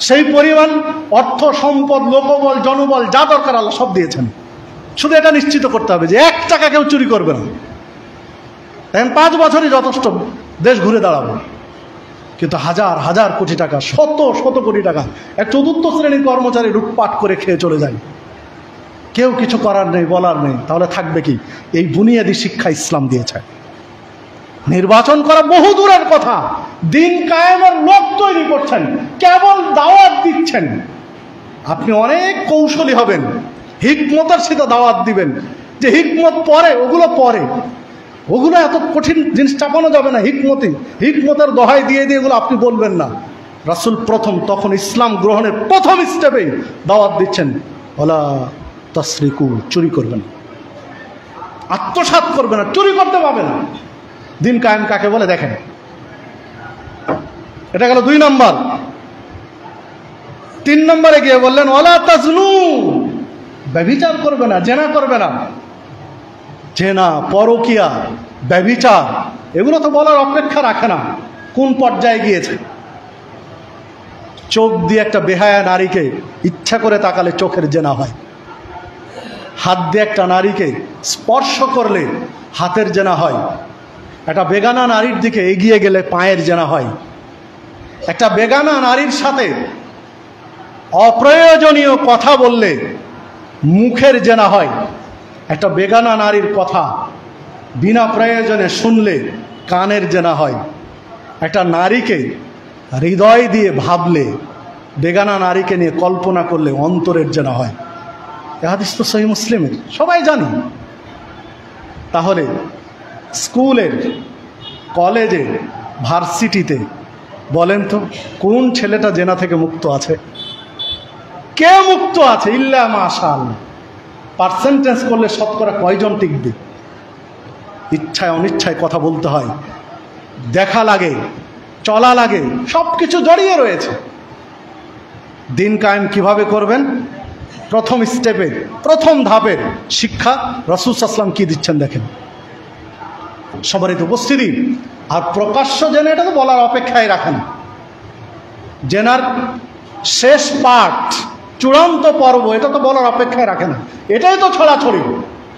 সেই পরিমাণ অর্থ, সম্পদ, লোকবল, জনবল যা দরকার আল্লাহ সব দিয়েছেন। শুধু এটা নিশ্চিত করতে হবে যে 1 টাকা কেউ চুরি করবে না। এখন 5 বছরই যথেষ্ট, দেশ ঘুরে দাঁড়াবে। কিন্তু হাজার হাজার কোটি টাকা, শত শত কোটি টাকা এক চতুর্থ শ্রেণীর কর্মচারী লুটপাট করে খেয়ে চলে যায়, কেউ কিছু করার নেই, বলার নেই। তাহলে থাকবে কি? এই বুনিয়াদী শিক্ষা ইসলাম দিয়েছে। নির্বাচন করা বহু দূরের কথা, দিন কায়েমের লোক তৈরি করছেন, কেবল দাওয়াত দিচ্ছেন। আপনি অনেক কৌশলী হবেন, হিকমতের সাথে দাওয়াত দিবেন, যে হিকমত পরে, ওগুলো পরে, ওগুলো এত কঠিন জিনিস চাপানো যাবে না। হিকমতের দোহাই দিয়ে দিয়ে এগুলো আপনি বলবেন না। রাসূল প্রথম তখন ইসলাম গ্রহণের প্রথম স্টেপেই দাওয়াত দিচ্ছেন, ওয়ালা তাসরিকু, চুরি করবেন, আত্মসাৎ করবে না, চুরি করতে পারবে না। দিন কায়েম কাকে বলে দেখেন। এটা গেল 2 নম্বর। 3 নম্বরে গিয়ে বললেন ওয়ালা তাজনু, ব্যভিচার করবে না, জেনা করবে না। জেনা, পরকিয়া, ব্যভিচার, এগুলো তো বলার অপেক্ষা রাখে না কোন পর্যায়ে গিয়েছে। চোখ দিয়ে একটা বেহায়া নারীকে ইচ্ছা করে তাকালে চোখের জেনা হয়, হাত দিয়ে একটা নারীকে স্পর্শ করলে হাতের জেনা হয়, একটা বেগানা নারীর দিকে এগিয়ে গেলে পায়ের জেনা হয়, একটা বেগানা নারীর সাথে অপ্রয়োজনীয় কথা বললে মুখের জেনা হয়, একটা বেগানা নারীর কথা বিনা প্রয়োজনে শুনলে কানের জেনা হয়, একটা নারীকে হৃদয় দিয়ে ভাবলে, বেগানা নারীকে নিয়ে কল্পনা করলে অন্তরের জেনা হয়। এই হাদিস তো সহিহ মুসলিমের, সবাই জানি। তাহলে স্কুলের, কলেজে, ভার্সিটিতে বলেন তো কোন ছেলেটা জেনা থেকে মুক্ত আছে? কে মুক্ত আছে? ইল্লা মাশাআল্লাহ। পার্সেন্টেজ করলে শতকরা কয়জন টিকবে? ইচ্ছায় অনিচ্ছায় কথা বলতে হয়, দেখা লাগে, চলা লাগে, সব কিছু জড়িয়ে রয়েছে। দিন কায়েম কিভাবে করবেন? প্রথম স্টেপে, প্রথম ধাপের শিক্ষা রাসূল সাল্লাল্লাহু আলাইহি ওয়াসাল্লাম কি দিচ্ছেন দেখেন। সবারই তো উপস্থিতি, আর প্রকাশ্য জেনা এটা তো বলার অপেক্ষায় রাখেন। জেনার শেষ পার্ট, চূড়ান্ত পর্ব, এটা তো বলার অপেক্ষায় রাখে না, এটাই তো ছড়াছড়ি।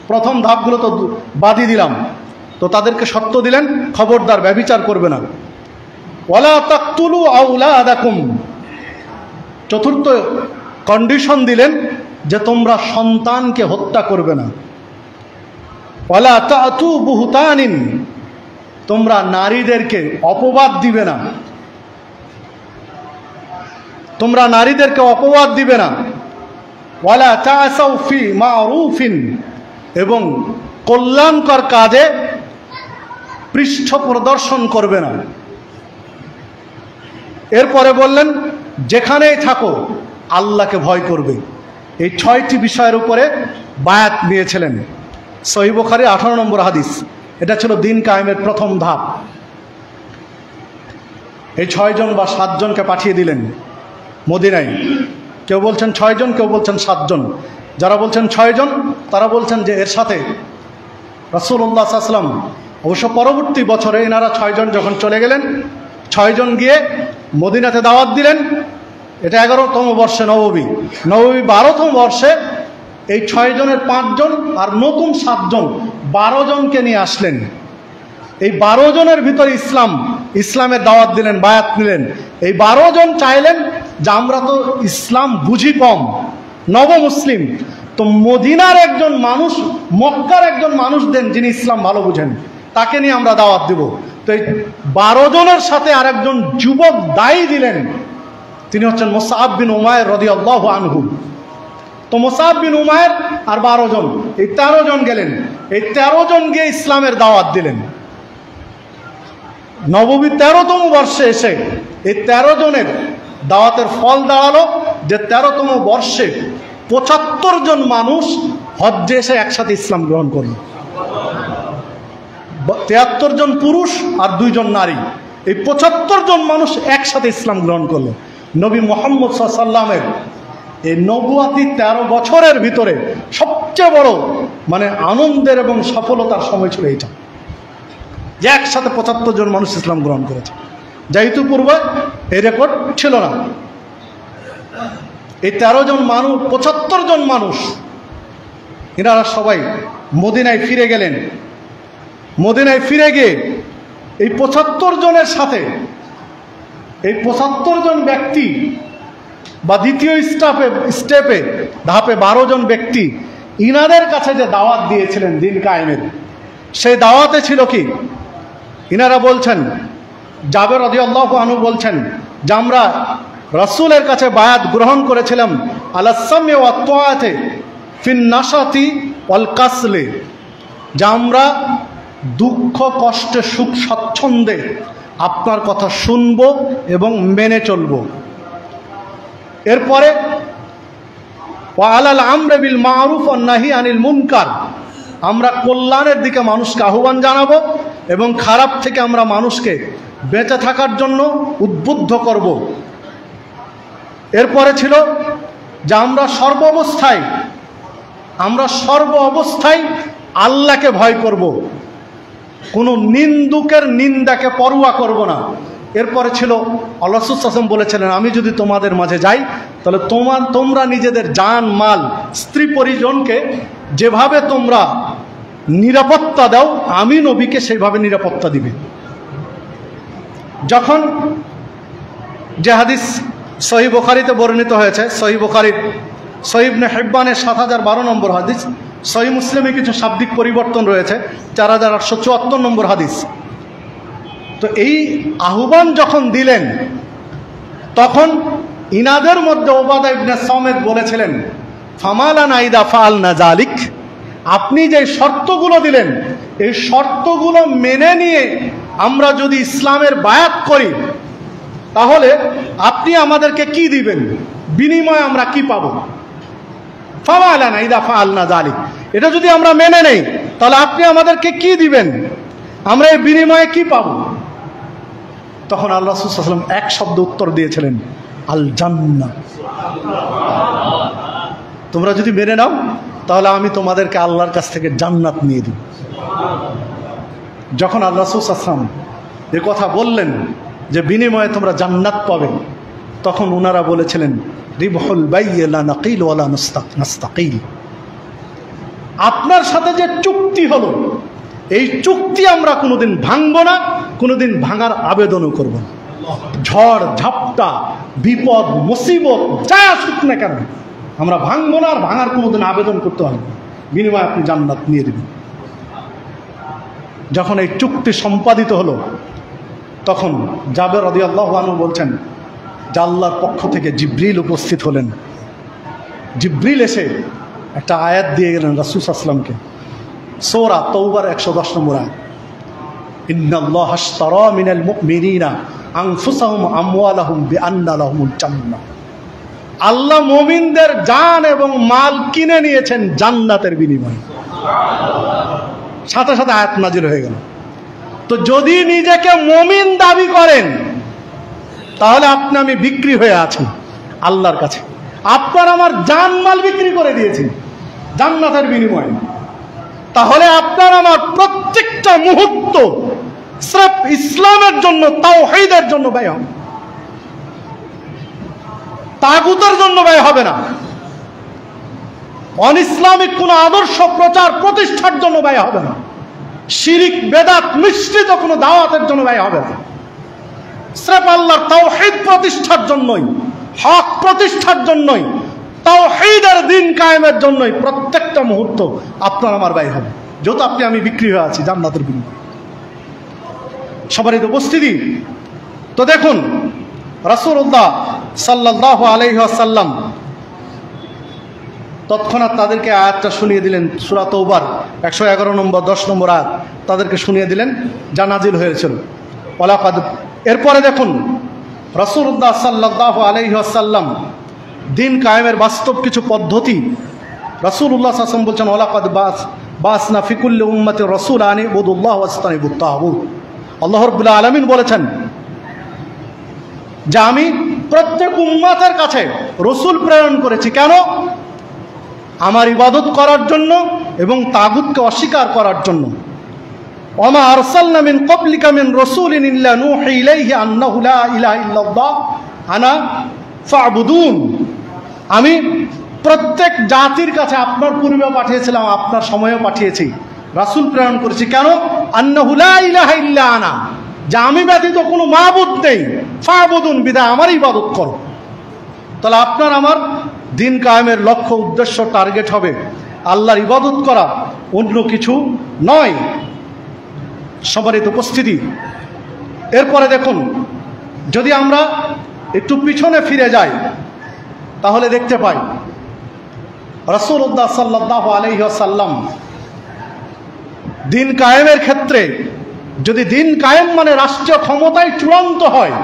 প্রথম ধাপগুলো তো বাদই দিলাম, তো তাদেরকে শর্ত দিলেন খবরদার ব্যভিচার করবে না। ওয়ালা তাকতুলু আওলাদাকুম, চতুর্থ কন্ডিশন দিলেন যে তোমরা সন্তানকে হত্যা করবে না। ওয়ালা তাতু বুহতানিন, তোমরা নারীদেরকে অপবাদ দিবে না, তোমরা নারীদেরকে অপবাদ দিবে না। ওয়ালা তাসাউ ফি মারুফিন, এবং কল্যাণকর কাজে পৃষ্ঠ প্রদর্শন করবে না। এরপরে বললেন যেখানেই থাকো আল্লাহকে ভয় করবে। এই 6টি বিষয়ের উপরে বায়াত নিয়েছিলেন। সহিহ বুখারী 18 নম্বর হাদিস। এটা ছিল দিন কায়েমের প্রথম ধাপ। এই 6 জন বা 7 জনকে পাঠিয়ে দিলেন মদিনায়। কেউ বলছেন 6 জন, কেউ বলছেন 7 জন। যারা বলছেন 6 জন তারা বলছেন যে এর সাথে রাসূলুল্লাহ সাল্লাল্লাহু আলাইহি ওয়াসাল্লাম, অবশ্য পরবর্তী বছরে এনারা 6 জন যখন চলে গেলেন, 6 জন গিয়ে মদিনাতে দাওয়াত দিলেন। এটা 11তম বর্ষে নববী 12তম বর্ষে এই 6 জনের 5 জন আর নতুন 7 জন, 12 জনকে নিয়ে আসলেন। এই 12 জনের ভিতরে ইসলামের দাওয়াত দিলেন, বায়াত নিলেন। এই 12 জন চাইলেন যে আমরা তো ইসলাম বুঝি কম, নব মুসলিম, তো মদিনার একজন মানুষ, মক্কার একজন মানুষ দেন যিনি ইসলাম ভালো বুঝেন, তাকে নিয়ে আমরা দাওয়াত দেব। তো এই 12 জনের সাথে আরেকজন যুবক দায়ী দিলেন, তিনি হচ্ছেন মুসআব বিন উমাইর রাদিয়াল্লাহু আনহু। তো মুসআব বিন উমাইর আর 12 জন, এই 13 জন গেলেন। এই 13 জন গিয়ে ইসলামের দাওয়াত দিলেন। নববী 13তম বর্ষে এসে এই 13 জনের দাওয়াতের ফল দাঁড়ালো যে 13তম বর্ষে 75 জন মানুষ হজ্জে এসে একসাথে ইসলাম গ্রহণ করল। 73 জন পুরুষ আর 2 জন নারী, এই 75 জন মানুষ একসাথে ইসলাম গ্রহণ করলো। নবী মুহাম্মদ সাল্লাল্লাহু আলাইহি ওয়াসাল্লামের এই নবুয়াতি 13 বছরের ভিতরে সবচেয়ে বড় আনন্দের এবং সফলতার সময় ছিল এইটা, যে একসাথে 75 জন মানুষ ইসলাম গ্রহণ করেছে। যেহেতু পূর্বে এই রেকর্ড ছিল না। এই 13 জন মানুষ, 75 জন মানুষ, এনারা সবাই মদিনায় ফিরে গেলেন। মদিনায় ফিরে গিয়ে এই 75 জনের সাথে এই ৭৫ জন ব্যক্তি বা দ্বিতীয় ধাপে ১২ জন ব্যক্তি ইনাদের কাছে যে দাওয়াত দিয়েছিলেন দিন কায়েমের, সেই দাওয়াতে ছিল কি? ইনারা বলছেন, জাবের রাদিয়াল্লাহু আনহু বলছেন যে আমরা রাসূলের কাছে বায়াত গ্রহণ করেছিলাম আলাস সামি ওয়াত তাআতি ফিন নাশাতি ওয়াল কাসলি, যে আমরা দুঃখ কষ্টে সুখ স্বচ্ছন্দে আপনার কথা শুনব এবং মেনে চলব। এরপরে ওয়া আলাল আমরি বিল মারুফ ওয়ান নাহি আনিল মুনকার, আমরা কল্যাণের দিকে মানুষকে আহ্বান জানাবো এবং খারাপ থেকে আমরা মানুষকে বেঁচে থাকার জন্য উদ্বুদ্ধ করব। এরপরে ছিল যে আমরা সর্ব অবস্থায় আল্লাহকে ভয় করব, কোনো নিন্দুকের নিন্দাকে পরোয়া করব না। এরপরে ছিল আল্লাহ রাসূল সাল্লাল্লাহু আলাইহি ওয়াসাল্লাম বলেছিলেন, আমি যদি তোমাদের মাঝে যাই তাহলে তোমরা নিজেদের জান মাল স্ত্রী পরিজনকে যেভাবে তোমরা নিরাপত্তা দাও আমি নবীকে সেইভাবে নিরাপত্তা দিবে। যখন যে হাদিস সহিহ বুখারীতে বর্ণিত হয়েছে, সহিহ বুখারীর সহিহ ইবনে হিব্বানের ৭০১২ নম্বর হাদিস, সহিহ মুসলিমে কিছু শাব্দিক পরিবর্তন রয়েছে, ৪৮৭৪ নম্বর হাদিস। তো এই আহ্বান যখন দিলেন তখন ইনাদের মধ্যে উবাদা ইবনে সামিত বলেছিলেন, ফামালানা ইদা ফাআলনা যালিক, আপনি যে শর্তগুলো দিলেন এই শর্তগুলো মেনে নিয়ে আমরা যদি ইসলামের বায়াত করি তাহলে আপনি আমাদেরকে কি দিবেন, বিনিময়ে আমরা কি পাবো? ফামালানা ইদা ফাআলনা যালিক, এটা যদি আমরা মেনে নেই তাহলে আপনি আমাদেরকে কি দিবেন, আমরা এই বিনিময়ে কি পাবো? তখন আল্লাহ রাসূল সাল্লাল্লাহু আলাইহি ওয়াসাল্লাম এক শব্দ উত্তর দিয়েছিলেন, আল জান্নাহ। তোমরা যদি মেনে নাও তাহলে আমি তোমাদেরকে আল্লাহর কাছ থেকে জান্নাত নিয়ে দিব। যখন আল্লাহ রাসূল সাল্লাল্লাহু আলাইহি ওয়াসাল্লাম এ কথা বললেন যে বিনিময়ে তোমরা জান্নাত পাবে, তখন ওনারা বলেছিলেন, রিবহুল বাইয়্যা লা নাকিল ওয়া লা নাস্তাকিল, আপনার সাথে যে চুক্তি হলো এই চুক্তি আমরা কোনোদিন ভাঙব না, কোনোদিন ভাঙার আবেদনও করব না। ঝড় ঝাপটা বিপদ মুসিবত যা আসুক না কেন আমরা ভাঙব না, আর ভাঙার কোনোদিন আবেদন করতে হবে, বিনিময়ে আপনি জান্নাত নিয়ে দেবেন। যখন এই চুক্তি সম্পাদিত হলো তখন জাবের রাদিয়াল্লাহু আনহু বলছেন যে আল্লাহর পক্ষ থেকে জিবরিল উপস্থিত হলেন। জিবরিল এসে একটা আয়াত দিয়ে গেলেন রাসূল সাল্লাল্লাহু আলাইহি ওয়াসাল্লামকে, সূরা তাওবার ১১০ নম্বর আয়াত, ইন্নাল্লাহা আশতারা মিনাল মুমিনিনা আনফুসাহুম আমওয়ালাহুম বিআন্না লাহুমুল জান্নাহ, আল্লাহ মুমিনদের জান এবং মাল কিনে নিয়েছেন জান্নাতের বিনিময়ে। সাথে সাথে আয়াত নাজিল হয়ে গেল। তো যদি নিজেকে মুমিন দাবি করেন তাহলে আপনি আমি বিক্রি হয়ে আছি আল্লাহর কাছে, আপনার আমার জান মাল বিক্রি করে দিয়েছি জান্নাতের বিনিময়ে। তাহলে আপনার আমার প্রত্যেকটা মুহূর্ত সির্ফ ইসলামের জন্য, তাওহীদের জন্য ব্যয় হবে, তাগুতের জন্য ব্যয় হবে না, অনইসলামিক কোন আদর্শ প্রচার প্রতিষ্ঠার জন্য ব্যয় হবে না, শিরিক বেদাত মিশ্রিত কোনো দাওয়াতের জন্য ব্যয় হবে না, সির্ফ আল্লাহর তাওহীদ প্রতিষ্ঠার জন্যই, হক প্রতিষ্ঠার জন্যই, তাওহীদের দিন কায়েমের জন্যই প্রত্যেকটা মুহূর্ত আপনার আমার ব্যয় হবে, যেহেতু আপনি আমি বিক্রি হয়ে আছি জান্নাতের বিনিময়ে। সবারই উপস্থিতি। তো দেখুন রাসূলুল্লাহ সাল্লাল্লাহু আলাইহি ওয়াসাল্লাম তৎক্ষণাৎ তাদেরকে আয়াতটা শুনিয়ে দিলেন, সূরা তাওবার ১১১ নম্বর ১০ নম্বর আয়াত তাদেরকে শুনিয়ে দিলেন যা নাজিল হয়েছিল। ওয়ালাকাদ, এরপরে দেখুন রাসূলুল্লাহ সাল্লাল্লাহু আলাইহি ওয়াসাল্লাম দিন কায়েমের বাস্তব কিছু পদ্ধতি রাসূলুল্লাহ সাল্লাল্লাহু আলাইহি ওয়াসাল্লাম বলছেন, ওয়ালাকাদ বাসনা ফি কুল্লি উম্মাতির রাসূলা আন ইবুদুল্লাহ ওয়াজতানিবুত তাগুত। আল্লাহ রাব্বুল আলামিন বলেছেন যে আমি প্রত্যেক উম্মতের কাছে রসুল প্রেরণ করেছি, কেন? আমার ইবাদত করার জন্য এবং তাগুতকে অস্বীকার করার জন্য। ওমা আরসালনা মিন ক্বাবলিকা মিন রাসূলিন ইল্লা নূহি ইলাইহি আন্নাহু লা ইলাহা ইল্লাল্লাহ আনা ফা'বুদুন। আমি প্রত্যেক জাতির কাছে আপনার পূর্বেও পাঠিয়েছিলাম, আপনার সময়েও পাঠিয়েছি, রাসূল প্রেরণ করেছি, কেন? আন্নাহু লা ইলাহা ইল্লা আনা, যে আমি ব্যতীত কোনো মাবুদ নেই, ফাবুদুন, বিধায় আমার ইবাদত করো। তাহলে আপনার আমার দিন কায়েমের লক্ষ্য, উদ্দেশ্য, টার্গেট হবে আল্লাহর ইবাদত করা, অন্য কিছু নয়। সম্মানিত উপস্থিতি, এরপরে দেখুন, যদি আমরা একটু পিছনে ফিরে যাই তাহলে দেখতে পাই রাসূলুল্লাহ সাল্লাল্লাহু আলাইহি ওয়াসাল্লাম দিন কায়েমের ক্ষেত্রে, যদি দিন কায়েম মানে রাষ্ট্রীয় ক্ষমতায় চূড়ান্ত হয়,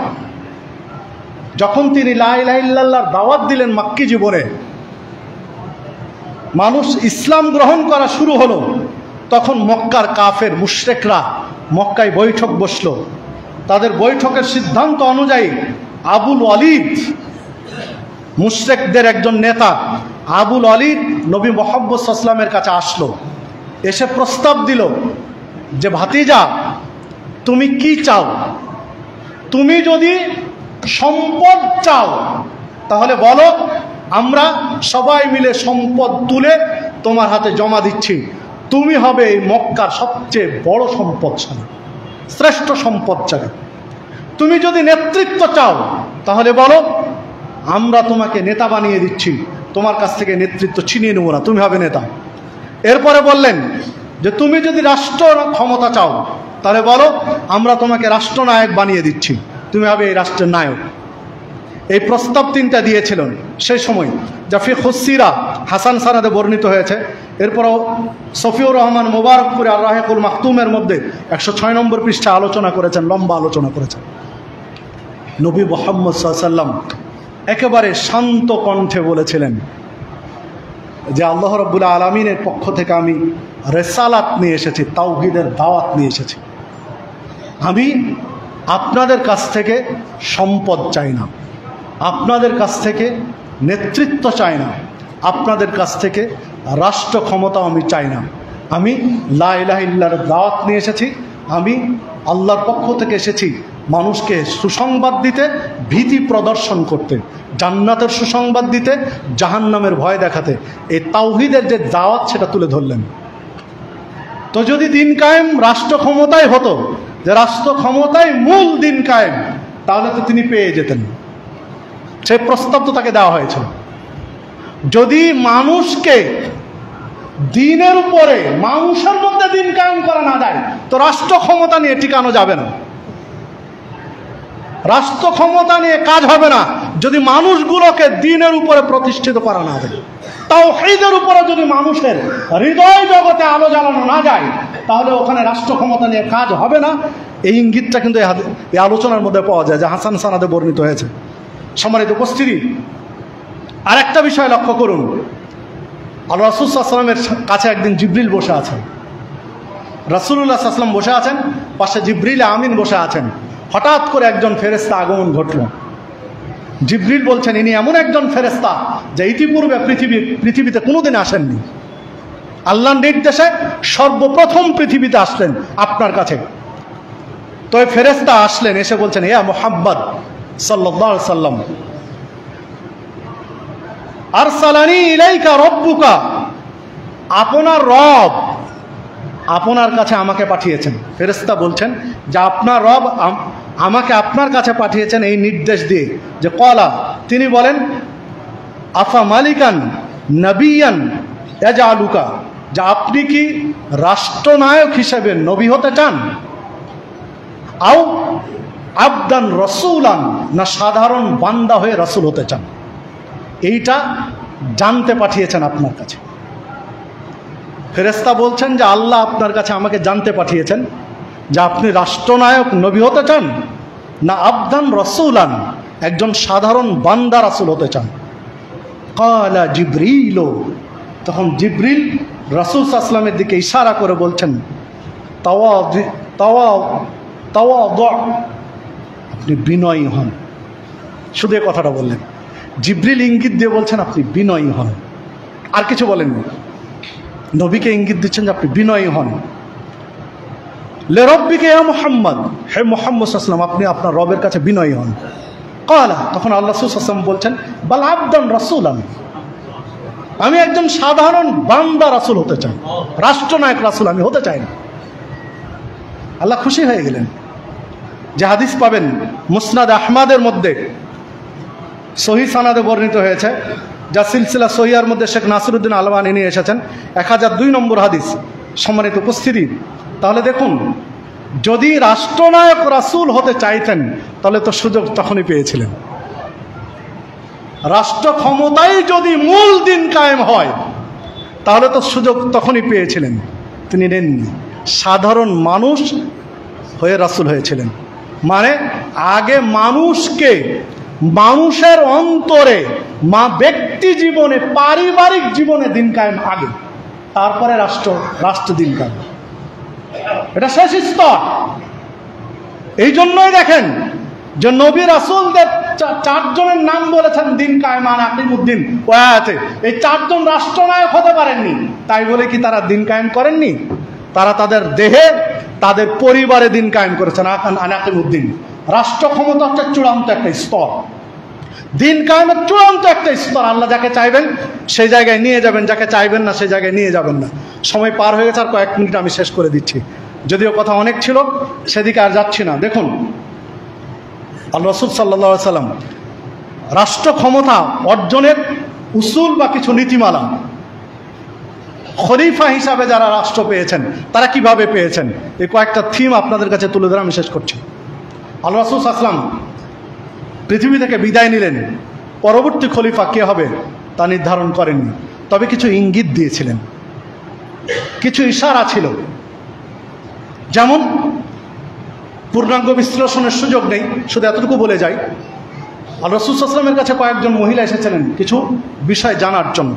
যখন তিনি লা ইলাহা ইল্লাল্লাহর দাওয়াত দিলেন মাক্কি জীবনে, মানুষ ইসলাম গ্রহণ করা শুরু হলো, তখন মক্কার কাফের মুশরিকরা মক্কায় বৈঠক বসলো। তাদের বৈঠকের সিদ্ধান্ত অনুযায়ী আবুল ওয়ালিদ, মুশরিকদের একজন নেতা আবুল ওয়ালিদ, নবী মুহাম্মদ সাল্লাল্লাহু আলাইহি ওয়াসাল্লামের কাছে আসলো। এসে প্রস্তাব দিল যে ভাতিজা, তুমি কি চাও? তুমি যদি সম্পদ চাও তাহলে বলো, আমরা সবাই মিলে সম্পদ তুলে তোমার হাতে জমা দিচ্ছি। তুমি হবে এই মক্কার সবচেয়ে বড় সম্পদশালী, শ্রেষ্ঠ সম্পদশালী। তুমি যদি নেতৃত্ব চাও তাহলে বলো, আমরা তোমাকে নেতা বানিয়ে দিচ্ছি, তোমার কাছ থেকে নেতৃত্ব ছিনিয়ে নেব না, তুমি হবে নেতা। এরপরে বললেন যে তুমি যদি রাষ্ট্র ক্ষমতা চাও তাহলে বলো, আমরা তোমাকে রাষ্ট্রনায়ক বানিয়ে দিচ্ছি, তুমি হবে এই রাষ্ট্রের নায়ক। এই প্রস্তাব তিনটা দিয়েছিলেন সেই সময়, যা ফিকহুস সিরা হাসান সানাদে বর্ণিত হয়েছে। এরপরও সফিউর রহমান মুবারকপুরে আর রাহিকুল মাকতুমের মধ্যে 106 নম্বর পৃষ্ঠা আলোচনা করেছেন, লম্বা আলোচনা করেছেন। নবী মুহাম্মদ সাল্লাল্লাহু আলাইহি ওয়াসাল্লাম একেবারে শান্ত কণ্ঠে বলেছিলেন যে আল্লাহ রাব্বুল আলামিনের পক্ষ থেকে আমি রিসালাত নিয়ে এসেছি, তাওহীদের দাওয়াত নিয়ে এসেছি। আমি আপনাদের কাছ থেকে সম্পদ চাই না, আপনাদের কাছ থেকে নেতৃত্ব চাই না, আপনাদের কাছ থেকে রাষ্ট্র ক্ষমতাও আমি চাই না। আমি লা ইলাহা ইল্লাল্লাহর দাওয়াত নিয়ে এসেছি, আমি আল্লাহর পক্ষ থেকে এসেছি মানুষকে সুসংবাদ দিতে, ভীতি প্রদর্শন করতে, জান্নাতের সুসংবাদ দিতে, জাহান্নামের ভয় দেখাতে। এই তাওহীদের যে দাওয়াত সেটা তুলে ধরলেন। তো যদি দিন কায়েম রাষ্ট্র ক্ষমতায় হতো, যে রাষ্ট্র ক্ষমতায় মূল দিন কায়েম, তাহলে তো তিনি পেয়ে যেতেন। সেই প্রস্তাব তো তাকে দেওয়া হয়েছিল। যদি মানুষকে দিনের উপরে, মানুষের মধ্যে দিন কায়েম করা না যায়, তো রাষ্ট্র ক্ষমতা নিয়ে টিকানো যাবে না, রাষ্ট্র ক্ষমতা নিয়ে কাজ হবে না যদি মানুষগুলোকে দিনের উপরে প্রতিষ্ঠিত করা না যায়। তাওহীদের উপরে যদি মানুষের হৃদয় জগতে আলো জ্বালানো না যায়, তাহলে ওখানে রাষ্ট্র ক্ষমতা নিয়ে কাজ হবে না। এই ইঙ্গিতটা কিন্তু এই আলোচনার মধ্যে পাওয়া যায়, যা হাসান সানাদে বর্ণিত হয়েছে। সম্মানিত উপস্থিতি, আর একটা বিষয় লক্ষ্য করুন, আল্লাহ রাসূল সাল্লাল্লাহু আলাইহি ওয়াসাল্লামের কাছে একদিন জিবরিল বসে আছেন। রাসূলুল্লাহ সাল্লাল্লাহু আলাইহি ওয়াসাল্লাম বসে আছেন, পাশে জিবরিল আমিন বসে আছেন। হঠাৎ করে একজন ফেরেশতা আগমন ঘটল। জিবরিল বলছেন, ইনি এমন একজন ফেরেশতা যে ইতিপূর্বে পৃথিবীতে কোনোদিন আসেননি। আল্লাহর নির্দেশে সর্বপ্রথম পৃথিবীতে আসলেন আপনার কাছে। তো এই ফেরেশতা আসলেন, এসে বলছেন, ইয়া মুহাম্মদ সাল্লাল্লাহু আলাইহি ওয়াসাল্লাম, আরসালানি ইলাইকা রাব্বুকা, আপনার রব আপনার কাছে আমাকে পাঠিয়েছেন। ফেরেশতা বলছেন যে আপনার রব আমাকে আপনার কাছে পাঠিয়েছেন এই নির্দেশ দিয়ে, যে কলা, তিনি বলেন, আফা মালিকান নবিয়ান ইয়াজআলুকা, যে আপনি কি রাষ্ট্রনায়ক হিসেবে নবী হতে চান, আও আবদান রাসূলান, না সাধারণ বান্দা হয়ে রাসূল হতে চান। এইটা জানতে পাঠিয়েছেন আপনার কাছে। ফেরেশতা বলছেন যে আল্লাহ আপনার কাছে আমাকে জানতে পাঠিয়েছেন যে আপনি রাষ্ট্রনায়ক নবী হতে চান, না আবদান রাসূলান, একজন সাধারণ বান্দা রাসূল হতে চান। ক্বালা জিবরিল, তখন জিবরিল রাসূল সাল্লাল্লাহু আলাইহি ওয়াসাল্লামের দিকে ইশারা করে বলছেন, তাওয়াদু, আপনি বিনয়ী হন। শুধু এই কথাটা বললেন। জিবরিল ইঙ্গিত দিয়ে বলছেন আপনি বিনয়ী হন, আর কিছু বলেননি। নবীকে ইঙ্গিত দিচ্ছেন যে আপনি বিনয়ী হন। লে রব্বিকা ইয়া মুহাম্মদ, হে মুহাম্মদ সাল্লাল্লাহু আলাইহি ওয়াসাল্লাম, আপনি আপনার রবের কাছে বিনয়ী হন। ক্বালা, তখন আল্লাহ রাসূল সাল্লাল্লাহু আলাইহি ওয়াসাল্লাম বলছেন, বাল আবদান রাসূলান, আমি একজন সাধারণ বান্দা রাসূল হতে চাই, রাষ্ট্রনায়ক রাসূল আমি হতে চাই না। আল্লাহ খুশি হয়ে গেলেন। যে হাদিস পাবেন মুসনাদ আহমদের মধ্যে সহি সানাদে বর্ণিত হয়েছে, যা সিলসিলা সহিয়ার মধ্যে শেখ নাসিরুদ্দিন আলবানী নিয়ে এসেছেন, 1002 নম্বর হাদিস। সম্মানিত উপস্থিতি, তাহলে দেখুন, যদি রাষ্ট্রনায়ক রাসূল হতে চাইতেন তাহলে তো সুযোগ তখনই পেয়েছিলেন। রাষ্ট্র ক্ষমতায় যদি মূল দিন কায়েম হয় তাহলে তো সুযোগ তখনই পেয়েছিলেন, তিনি নেননি। সাধারণ মানুষ হয়ে রাসূল হয়েছিলেন, মানে আগে মানুষকে, মানুষের অন্তরে, ব্যক্তি জীবনে, পারিবারিক জীবনে দিন কায়েম আগে, তারপরে রাষ্ট্র দিন কায়েম। এটা শেষ স্তর। এই জন্যই দেখেন যে নবী রাসূলদের 4 জনের নাম বলেছেন দিন কায়েম আর আকিমুদ্দিন ওয়াতে। এই 4 জন রাষ্ট্রনায়ক হতে পারেননি, তাই বলে কি তারা দিন কায়েম করেননি? তারা তাদের দেহে, তাদের পরিবারে দিন কায়েম করেছেন। আকিমুদ্দিন, রাষ্ট্র ক্ষমতা হচ্ছে চূড়ান্ত একটা স্তর, দিন কায়েমের চূড়ান্ত একটা স্তর। আল্লাহ যাকে চাইবেন সেই জায়গায় নিয়ে যাবেন, যাকে চাইবেন না সেই জায়গায় নিয়ে যাবেন না। সময় পার হয়ে গেছে, আর কয়েক মিনিট আমি শেষ করে দিচ্ছি, যদিও কথা অনেক ছিল, সেদিকে আর যাচ্ছি না। দেখুন, আল্লাহ রাসূল সাল্লাল্লাহু আলাইহি সাল্লাম রাষ্ট্র ক্ষমতা অর্জনের উসুল বা কিছু নীতিমালা, খলিফা হিসাবে যারা রাষ্ট্র পেয়েছেন তারা কিভাবে পেয়েছেন, এই কয়েকটা থিম আপনাদের কাছে তুলে ধরে আমি শেষ করছি। আল্লাহ রাসূল সাল্লাল্লাহু আলাইহি ওয়াসাল্লাম পৃথিবী থেকে বিদায় নিলেন, পরবর্তী খলিফা কে হবে তা নির্ধারণ করেননি, তবে কিছু ইঙ্গিত দিয়েছিলেন, কিছু ইশারা ছিল। যেমন, পূর্ণাঙ্গ বিশ্লেষণের সুযোগ নেই, শুধু এতটুকু বলে যাই, আল্লাহ রাসূল সাল্লাল্লাহু আলাইহি ওয়াসাল্লামের কাছে কয়েকজন মহিলা এসেছিলেন কিছু বিষয় জানার জন্য,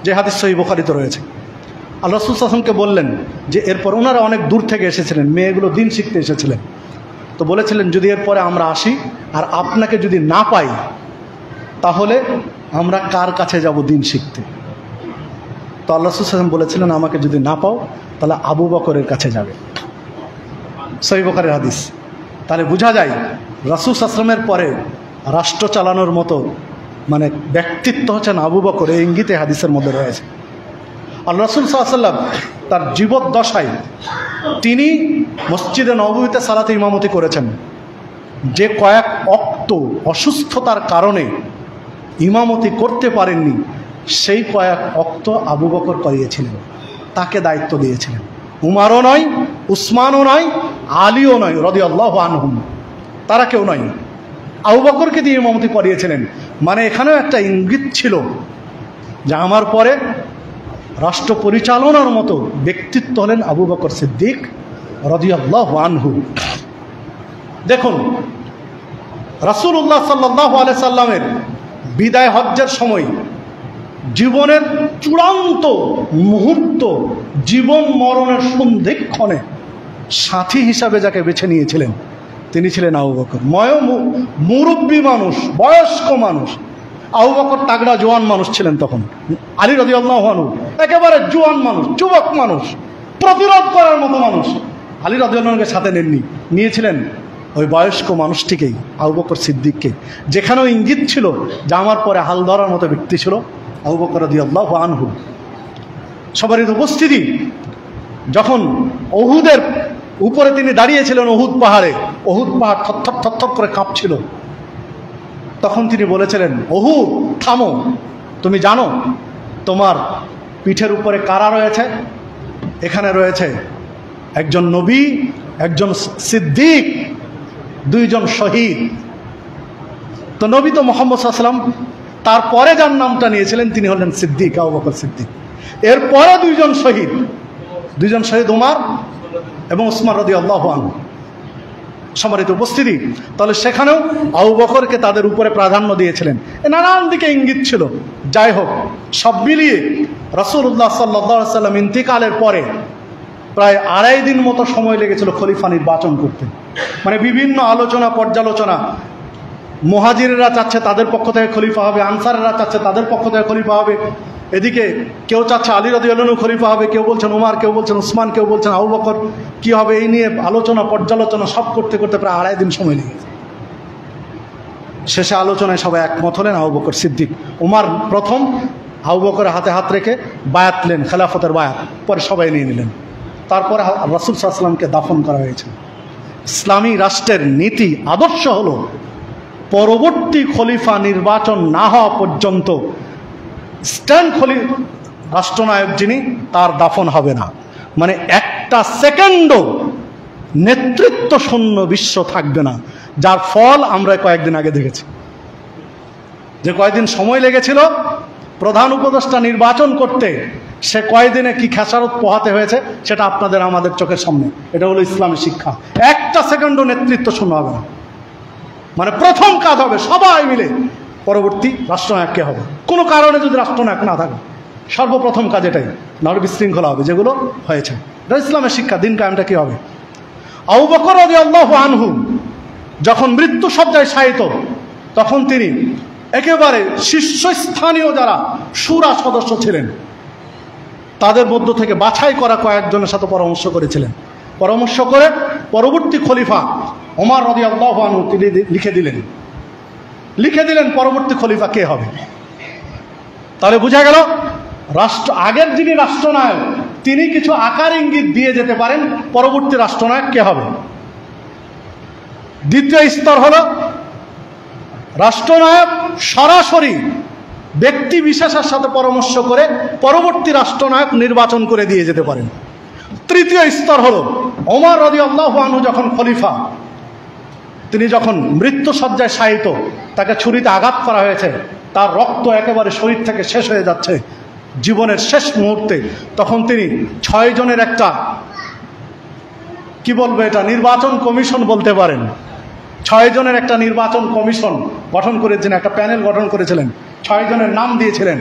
যে হাদিস সহিহ বুখারীতে রয়েছে। আল্লাহ রাসূল সাল্লাল্লাহু আলাইহি ওয়াসাল্লামকে বললেন যে এরপর ওনারা অনেক দূর থেকে এসেছিলেন, মেয়েগুলো দিন শিখতে এসেছিলেন, তো বলেছিলেন যদি এরপরে আমরা আসি আর আপনাকে যদি না পাই তাহলে আমরা কার কাছে যাব দিন শিখতে? তো আল্লাহ রাসূল সাল্লাল্লাহু আলাইহি ওয়াসাল্লাম বলেছিলেন আমাকে যদি না পাও তাহলে আবু বকরের কাছে যাবে। সহিহ বুখারীর হাদিস। তাহলে বোঝা যায় রাসূল সাল্লাল্লাহু আলাইহি ওয়াসাল্লামের পরে রাষ্ট্র চালানোর মতো মানে ব্যক্তিত্ব হচ্ছেন আবু বকর, এই ইঙ্গিতে হাদিসের মধ্যে রয়েছে। আল্লাহ রাসূল সাল্লাল্লাহু আলাইহি ওয়াসাল্লাম তার জীবদ্দশায় তিনি মসজিদে নববীতে সালাতে ইমামতি করেছেন। যে কয়েক অক্ত অসুস্থতার কারণে ইমামতি করতে পারেননি, সেই কয়েক অক্ত আবু বকর করিয়েছিলেন, তাকে দায়িত্ব দিয়েছিলেন। উমারও নয়, উসমানও নয়, আলীও নয় রাদিয়াল্লাহু আনহুম, তারা কেউ নয়, আবু বকরকে দিয়ে ইমামতি করিয়েছিলেন। মানে এখানেও একটা ইঙ্গিত ছিল যে আমার পরে রাষ্ট্র পরিচালনার মতো ব্যক্তিত্ব হলেন আবু বকর সিদ্দিক রাদিয়াল্লাহু আনহু। দেখুন, রাসূলুল্লাহ সাল্লাল্লাহু আলাইহি সাল্লামের বিদায় হজ্জের সময় জীবনের চূড়ান্ত মুহূর্ত, জীবন মরণের সন্ধিক্ষণে সাথী হিসাবে যাকে বেছে নিয়েছিলেন তিনি ছিলেন আবু বকর। মুরব্বী মানুষ, বয়স্ক মানুষ। আবু বকর তাগড়া জোয়ান মানুষ ছিলেন তখন, আলী রাদিয়াল্লাহু আনহু একেবারে জোয়ান মানুষ, যুবক মানুষ, প্রতিরোধ করার মতো মানুষ। আলী রাদিয়াল্লাহু আনহুকে সাথে নেননি, নিয়েছিলেন ওই বয়স্ক মানুষটিকেই, আবু বকর সিদ্দিককে। যেখানেও ইঙ্গিত ছিল যে আমার পরে হাল ধরার মতো ব্যক্তি ছিল আবু বকর রাদিয়াল্লাহু আনহু। সবারই উপস্থিতি, যখন উহুদের উপরে তিনি দাঁড়িয়েছিলেন, উহুদ পাহাড়ে, উহুদ পাহাড় থরথর থরথর করে কাঁপছিল, তখন তিনি বলেছিলেন উহুদ থামো, তুমি জানো তোমার পিঠের উপরে কারা রয়েছে? এখানে রয়েছে একজন নবী, একজন সিদ্দিক, 2 জন শহীদ। তো নবী তো মুহাম্মদ সাল্লাল্লাহু আলাইহি ওয়াসাল্লাম, তারপরে যার নামটা নিয়েছিলেন তিনি হলেন সিদ্দিক, আবু বকর সিদ্দিক। এরপরে 2 জন শহীদ, 2 জন শহীদ উমর এবং উসমান রাদিয়াল্লাহু আনহু। সম্মানিত উপস্থিতি, তাহলে সেখানেও আবু বকরকে তাদের উপরে প্রাধান্য দিয়েছিলেন। নানান দিকে ইঙ্গিত ছিল। যাই হোক, সব মিলিয়ে রাসূলুল্লাহ সাল্লাল্লাহু আলাইহি ওয়াসাল্লাম ইন্তিকালের পরে প্রায় 2.5 দিন মতো সময় লেগেছিল খলিফা নির্বাচন করতে। মানে বিভিন্ন আলোচনা পর্যালোচনা, মুহাজিররা চাচ্ছে তাদের পক্ষ থেকে খলিফা হবে, আনসাররা চাচ্ছে তাদের পক্ষ থেকে খলিফা হবে, এদিকে কেউ চাচ্ছে আলী রাদিয়াল্লাহু আনহু খলিফা হবে, কেউ বলছেন উমর, কেউ বলছেন উসমান, কেউ বলছেন আবু বকর, কি হবে এই নিয়ে আলোচনা পর্যালোচনা সব করতে করতে প্রায় 2.5 দিন সময় লেগেছে। শেষে আলোচনায় সবাই একমত হলেন আবু বকর সিদ্দিক। উমর প্রথম আবু বকরের হাতে হাত রেখে বায়াত নিলেন, খেলাফতের বায়াত, পরে সবাই নিয়ে নিলেন। তারপরে রাসূল সাল্লাল্লাহু আলাইহি ওয়াসাল্লামকে দাফন করা হয়েছে। ইসলামী রাষ্ট্রের নীতি আদর্শ হলো পরবর্তী খলিফা নির্বাচন না হওয়া পর্যন্ত রাষ্ট্রনায়ক যিনি তার দাফন হবে না। মানে একটা সেকেন্ডও নেতৃত্ব শূন্য বিশ্ব থাকবে না, যার ফল আমরা কয়েকদিন আগে দেখেছি। যে কয়েকদিন সময় লেগেছিল প্রধান উপদেষ্টা নির্বাচন করতে, সে কয়েকদিনে কি খেসারত পোহাতে হয়েছে সেটা আপনাদের আমাদের চোখের সামনে। এটা হলো ইসলামী শিক্ষা। একটা সেকেন্ডও নেতৃত্ব শূন্য হবে না। মানে প্রথম কাজ হবে সবাই মিলে পরবর্তী রাষ্ট্রনায়ক কে হবে। কোনো কারণে যদি রাষ্ট্রনায়ক না থাকে সর্বপ্রথম কাজ এটাই, নাহলে বিশৃঙ্খলা হবে যেগুলো হয়েছে। এটা ইসলামের শিক্ষা। দিন কায়েমটা কি হবে? আবু বকর রাদিয়াল্লাহু আনহু যখন মৃত্যু শয্যায় শায়িত, তখন তিনি একেবারে শীর্ষস্থানীয় যারা শুরা সদস্য ছিলেন তাদের মধ্য থেকে বাছাই করা কয়েকজনের সাথে পরামর্শ করেছিলেন। পরামর্শ করে পরবর্তী খলিফা ওমর রাদিয়াল্লাহু আনহু তিনি লিখে দিলেন পরবর্তী খলিফা কে হবে। তাহলে বোঝা গেল আগের যিনি রাষ্ট্রনায়ক তিনি কিছু আকার ইঙ্গিত দিয়ে যেতে পারেন পরবর্তী রাষ্ট্রনায়ক কে হবে। দ্বিতীয় স্তর হলো রাষ্ট্রনায়ক সরাসরি ব্যক্তি বিশেষের সাথে পরামর্শ করে পরবর্তী রাষ্ট্রনায়ক নির্বাচন করে দিয়ে যেতে পারেন। তৃতীয় স্তর হলো ওমর রাদিয়াল্লাহু আনহু যখন খলিফা, তিনি যখন মৃত্যু শয্যায় শায়িত, তাকে ছুরিতে আঘাত করা হয়েছে, তার রক্ত একেবারে শরীর থেকে শেষ হয়ে যাচ্ছে জীবনের শেষ মুহূর্তে, তখন তিনি 6 জনের একটা কি বলবো এটা নির্বাচন কমিশন বলতে পারেন, 6 জনের একটা নির্বাচন কমিশন গঠন করেছিলেন, একটা প্যানেল গঠন করেছিলেন, 6 জনের নাম দিয়েছিলেন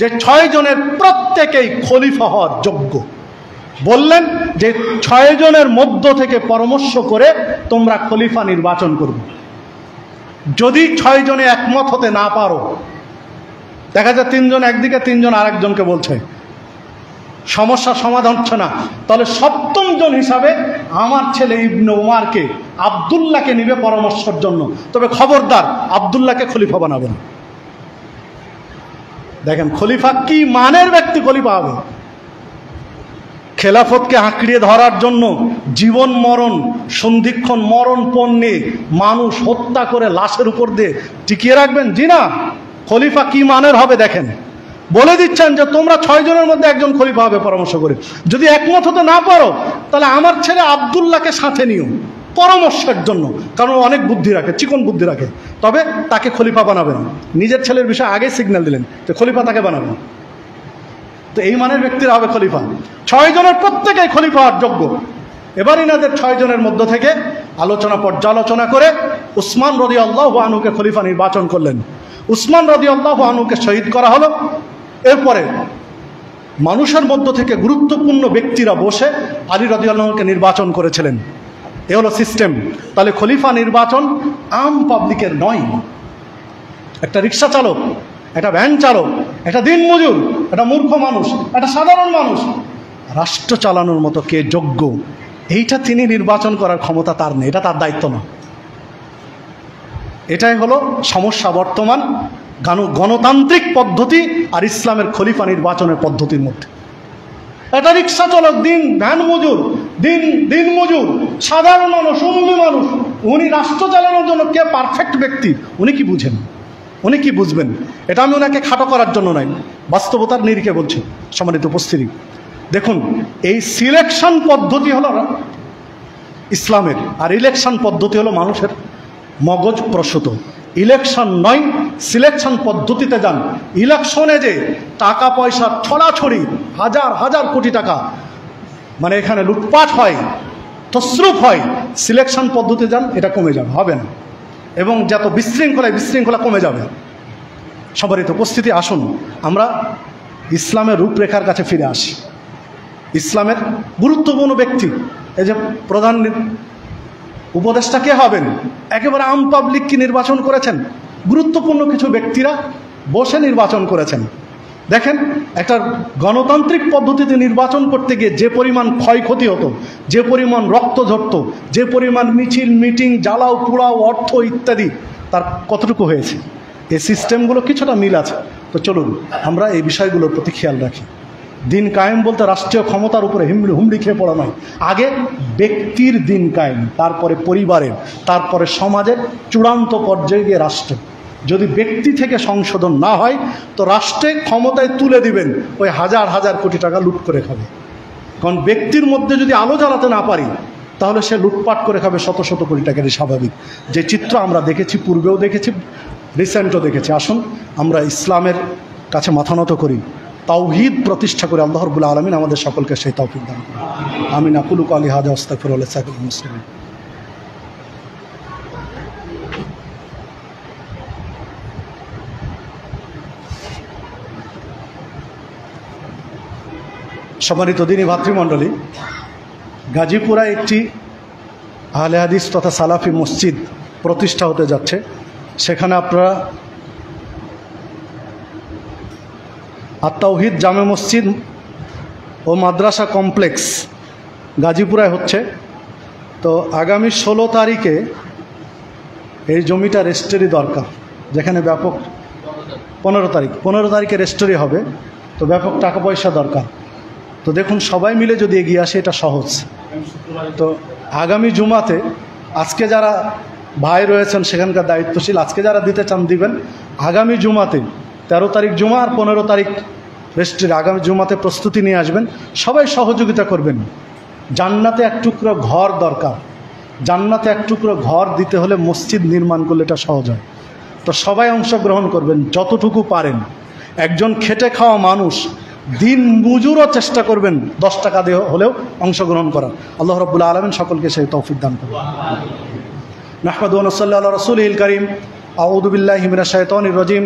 যে 6 জনের প্রত্যেকেই খলিফা হওয়ার যোগ্য। বললেন যে 6 জনের মধ্য থেকে পরামর্শ করে তোমরা খলিফা নির্বাচন করবে। যদি 6 জনে একমত হতে না পারো, দেখা যায় 3 জন একদিকে 3 জন আরেকজনকে বলছে, সমস্যার সমাধান হচ্ছে না, তাহলে 7ম জন হিসাবে আমার ছেলে ইবনে উমারকে, আব্দুল্লাহকে নিবে পরামর্শের জন্য। তবে খবরদার আব্দুল্লাহকে খলিফা বানাবে না। দেখেন খলিফা কি মানের ব্যক্তি খলিফা হবে। খেলাফতকে আঁকড়িয়ে ধরার জন্য জীবন মরণ সন্ধিক্ষণ মরণপণ নিয়ে মানুষ হত্যা করে লাশের উপর দিয়ে টিকিয়ে রাখবেন? জি না। খলিফা কি মানের হবে দেখেন, বলে দিচ্ছেন যে তোমরা 6 জনের মধ্যে একজন খলিফা হবে পরামর্শ করে। যদি একমত হতে না পারো তাহলে আমার ছেলে আব্দুল্লাহকে সাথে নিও পরামর্শের জন্য, কারণ অনেক বুদ্ধি রাখে, চিকন বুদ্ধি রাখে, তবে তাকে খলিফা বানাবেন। নিজের ছেলের বিষয়ে আগে সিগন্যাল দিলেন যে খলিফা তাকে বানাবেন। তো এই মানের ব্যক্তিরা হবে খলিফা। 6 জনের প্রত্যেকেই খলিফা হওয়ার যোগ্য। এবার ইনাদের 6 জনের মধ্য থেকে আলোচনা পর্যালোচনা করে উসমান রাদিয়াল্লাহু আনহুকে খলিফা নির্বাচন করলেন। উসমান রাদিয়াল্লাহু আনহুকে শহীদ করা হলো। এরপরে মানুষের মধ্য থেকে গুরুত্বপূর্ণ ব্যক্তিরা বসে আলী রাদিয়াল্লাহু আনহুকে নির্বাচন করেছিলেন। এ হলো সিস্টেম। তাহলে খলিফা নির্বাচন আম পাবলিকের নয়। একটা রিক্সা চালক, একটা ভ্যান চালক, একটা দিনমজুর, একটা মূর্খ মানুষ, একটা সাধারণ মানুষ, রাষ্ট্র চালানোর মতো কে যোগ্য এইটা তিনি নির্বাচন করার ক্ষমতা তার নেই, এটা তার দায়িত্ব না। এটাই হলো সমস্যা বর্তমান গণতান্ত্রিক পদ্ধতি আর ইসলামের খলিফা নির্বাচনের পদ্ধতির মধ্যে। একটা রিক্সা চালক, ভ্যান মজুর, দিন মজুর, সাধারণ মানুষ, উম্মি মানুষ, উনি রাষ্ট্র চালানোর জন্য কে পারফেক্ট ব্যক্তি উনি কি বুঝেন, উনি কি বুঝবেন? এটা আমি ওনাকে খাটো করার জন্য নয়, বাস্তবতার নিরিখে বলছি। সম্মানিত উপস্থিতি, দেখুন এই সিলেকশন পদ্ধতি হলো ইসলামের, আর ইলেকশন পদ্ধতি হলো মানুষের মগজ প্রসূত। ইলেকশন নয়, সিলেকশন পদ্ধতিতে যান। ইলেকশনে যে টাকা পয়সা ছড়াছড়ি, হাজার হাজার কোটি টাকা, মানে এখানে লুটপাট হয়, তসরুফ হয়, সিলেকশন পদ্ধতি যান, এটা কমে যাবে, হবে না। এবং যত বিশৃঙ্খলা কমে যাবে। সম্মানিত উপস্থিতি, আসুন আমরা ইসলামের রূপরেখার কাছে ফিরে আসি। ইসলামের গুরুত্বপূর্ণ ব্যক্তি, এই যে প্রধান উপদেষ্টা কে হবেন, একেবারে আম পাবলিক কি নির্বাচন করেছেন, গুরুত্বপূর্ণ কিছু ব্যক্তিরা বসে নির্বাচন করেছেন। দেখেন একটা গণতান্ত্রিক পদ্ধতিতে নির্বাচন করতে গিয়ে যে পরিমাণ ক্ষয়ক্ষতি হতো, যে পরিমাণ রক্ত ঝরত, যে পরিমাণ মিছিল মিটিং, জ্বালাও পোড়াও, অর্থ ইত্যাদি, তার কতটুকু হয়েছে? এই সিস্টেমগুলো কিছুটা মিল আছে। তো চলুন আমরা এই বিষয়গুলোর প্রতি খেয়াল রাখি। দিন কায়েম বলতে রাষ্ট্রীয় ক্ষমতার উপরে হুমড়ি খেয়ে পড়া নয়। আগে ব্যক্তির দিন কায়েম, তারপরে পরিবারের, তারপরে সমাজের, চূড়ান্ত পর্যায়ে গিয়ে রাষ্ট্র। যদি ব্যক্তি থেকে সংশোধন না হয় তো রাষ্ট্রে ক্ষমতায় তুলে দিবেন, ওই হাজার হাজার কোটি টাকা লুট করে খাবে। কারণ ব্যক্তির মধ্যে যদি আলো জ্বালাতে না পারি তাহলে সে লুটপাট করে খাবে শত শত কোটি টাকারই স্বাভাবিক। যে চিত্র আমরা দেখেছি, পূর্বেও দেখেছি, রিসেন্টও দেখেছি। আসুন আমরা ইসলামের কাছে মাথা নত করি, তাওহীদ প্রতিষ্ঠা করে আল্লাহ রাব্বুল আলামিন আমাদের সকলকে সেই তৌফিক দান করুন। আমিন। আকুলু কালি হাযা আস্তাগফিরুল্লাহ লিসাইরিল মুসলিমিন। সম্মানিত দিনী ভাতৃমণ্ডলী, গাজীপুরায় একটি আহলে হাদিস তথা সালাফি মসজিদ প্রতিষ্ঠা হতে যাচ্ছে। সেখানে আপনারা আত-তাওহীদ জামে মসজিদ ও মাদ্রাসা কমপ্লেক্স গাজীপুরায় হচ্ছে। তো আগামী 16 তারিখে এই জমিটা রেজিস্ট্রি দরকার, যেখানে ব্যাপক 15 তারিখে রেজিস্ট্রি হবে। তো ব্যাপক টাকা পয়সা দরকার। তো দেখুন সবাই মিলে যদি এগিয়ে আসে এটা সহজ। তো আগামী জুমাতে, আজকে যারা ভাই রয়েছেন সেখানকার দায়িত্বশীল, আজকে যারা দিতে চান দিবেন। আগামী জুমাতে 13 তারিখ জুমা আর 15 তারিখ রেজিস্ট্রি, আগামী জুমাতে প্রস্তুতি নিয়ে আসবেন। সবাই সহযোগিতা করবেন। জান্নাতে এক টুকরো ঘর দরকার। জান্নাতে এক টুকরো ঘর দিতে হলে মসজিদ নির্মাণ করলে এটা সহজ হয়। তো সবাই অংশগ্রহণ করবেন যতটুকু পারেন। একজন খেটে খাওয়া মানুষ, দিন মজুরও চেষ্টা করবেন 10 টাকা দিয়ে হলেও অংশগ্রহণ করার। আল্লাহ রাব্বুল আলামিন সকলকে সেই তৌফিক দান করুন। নাহমাদুহু ওয়া নুসাল্লি আলা রাসূলিহিল কারীম। আউযু বিল্লাহি মিনাশ শাইতানির রাজীম।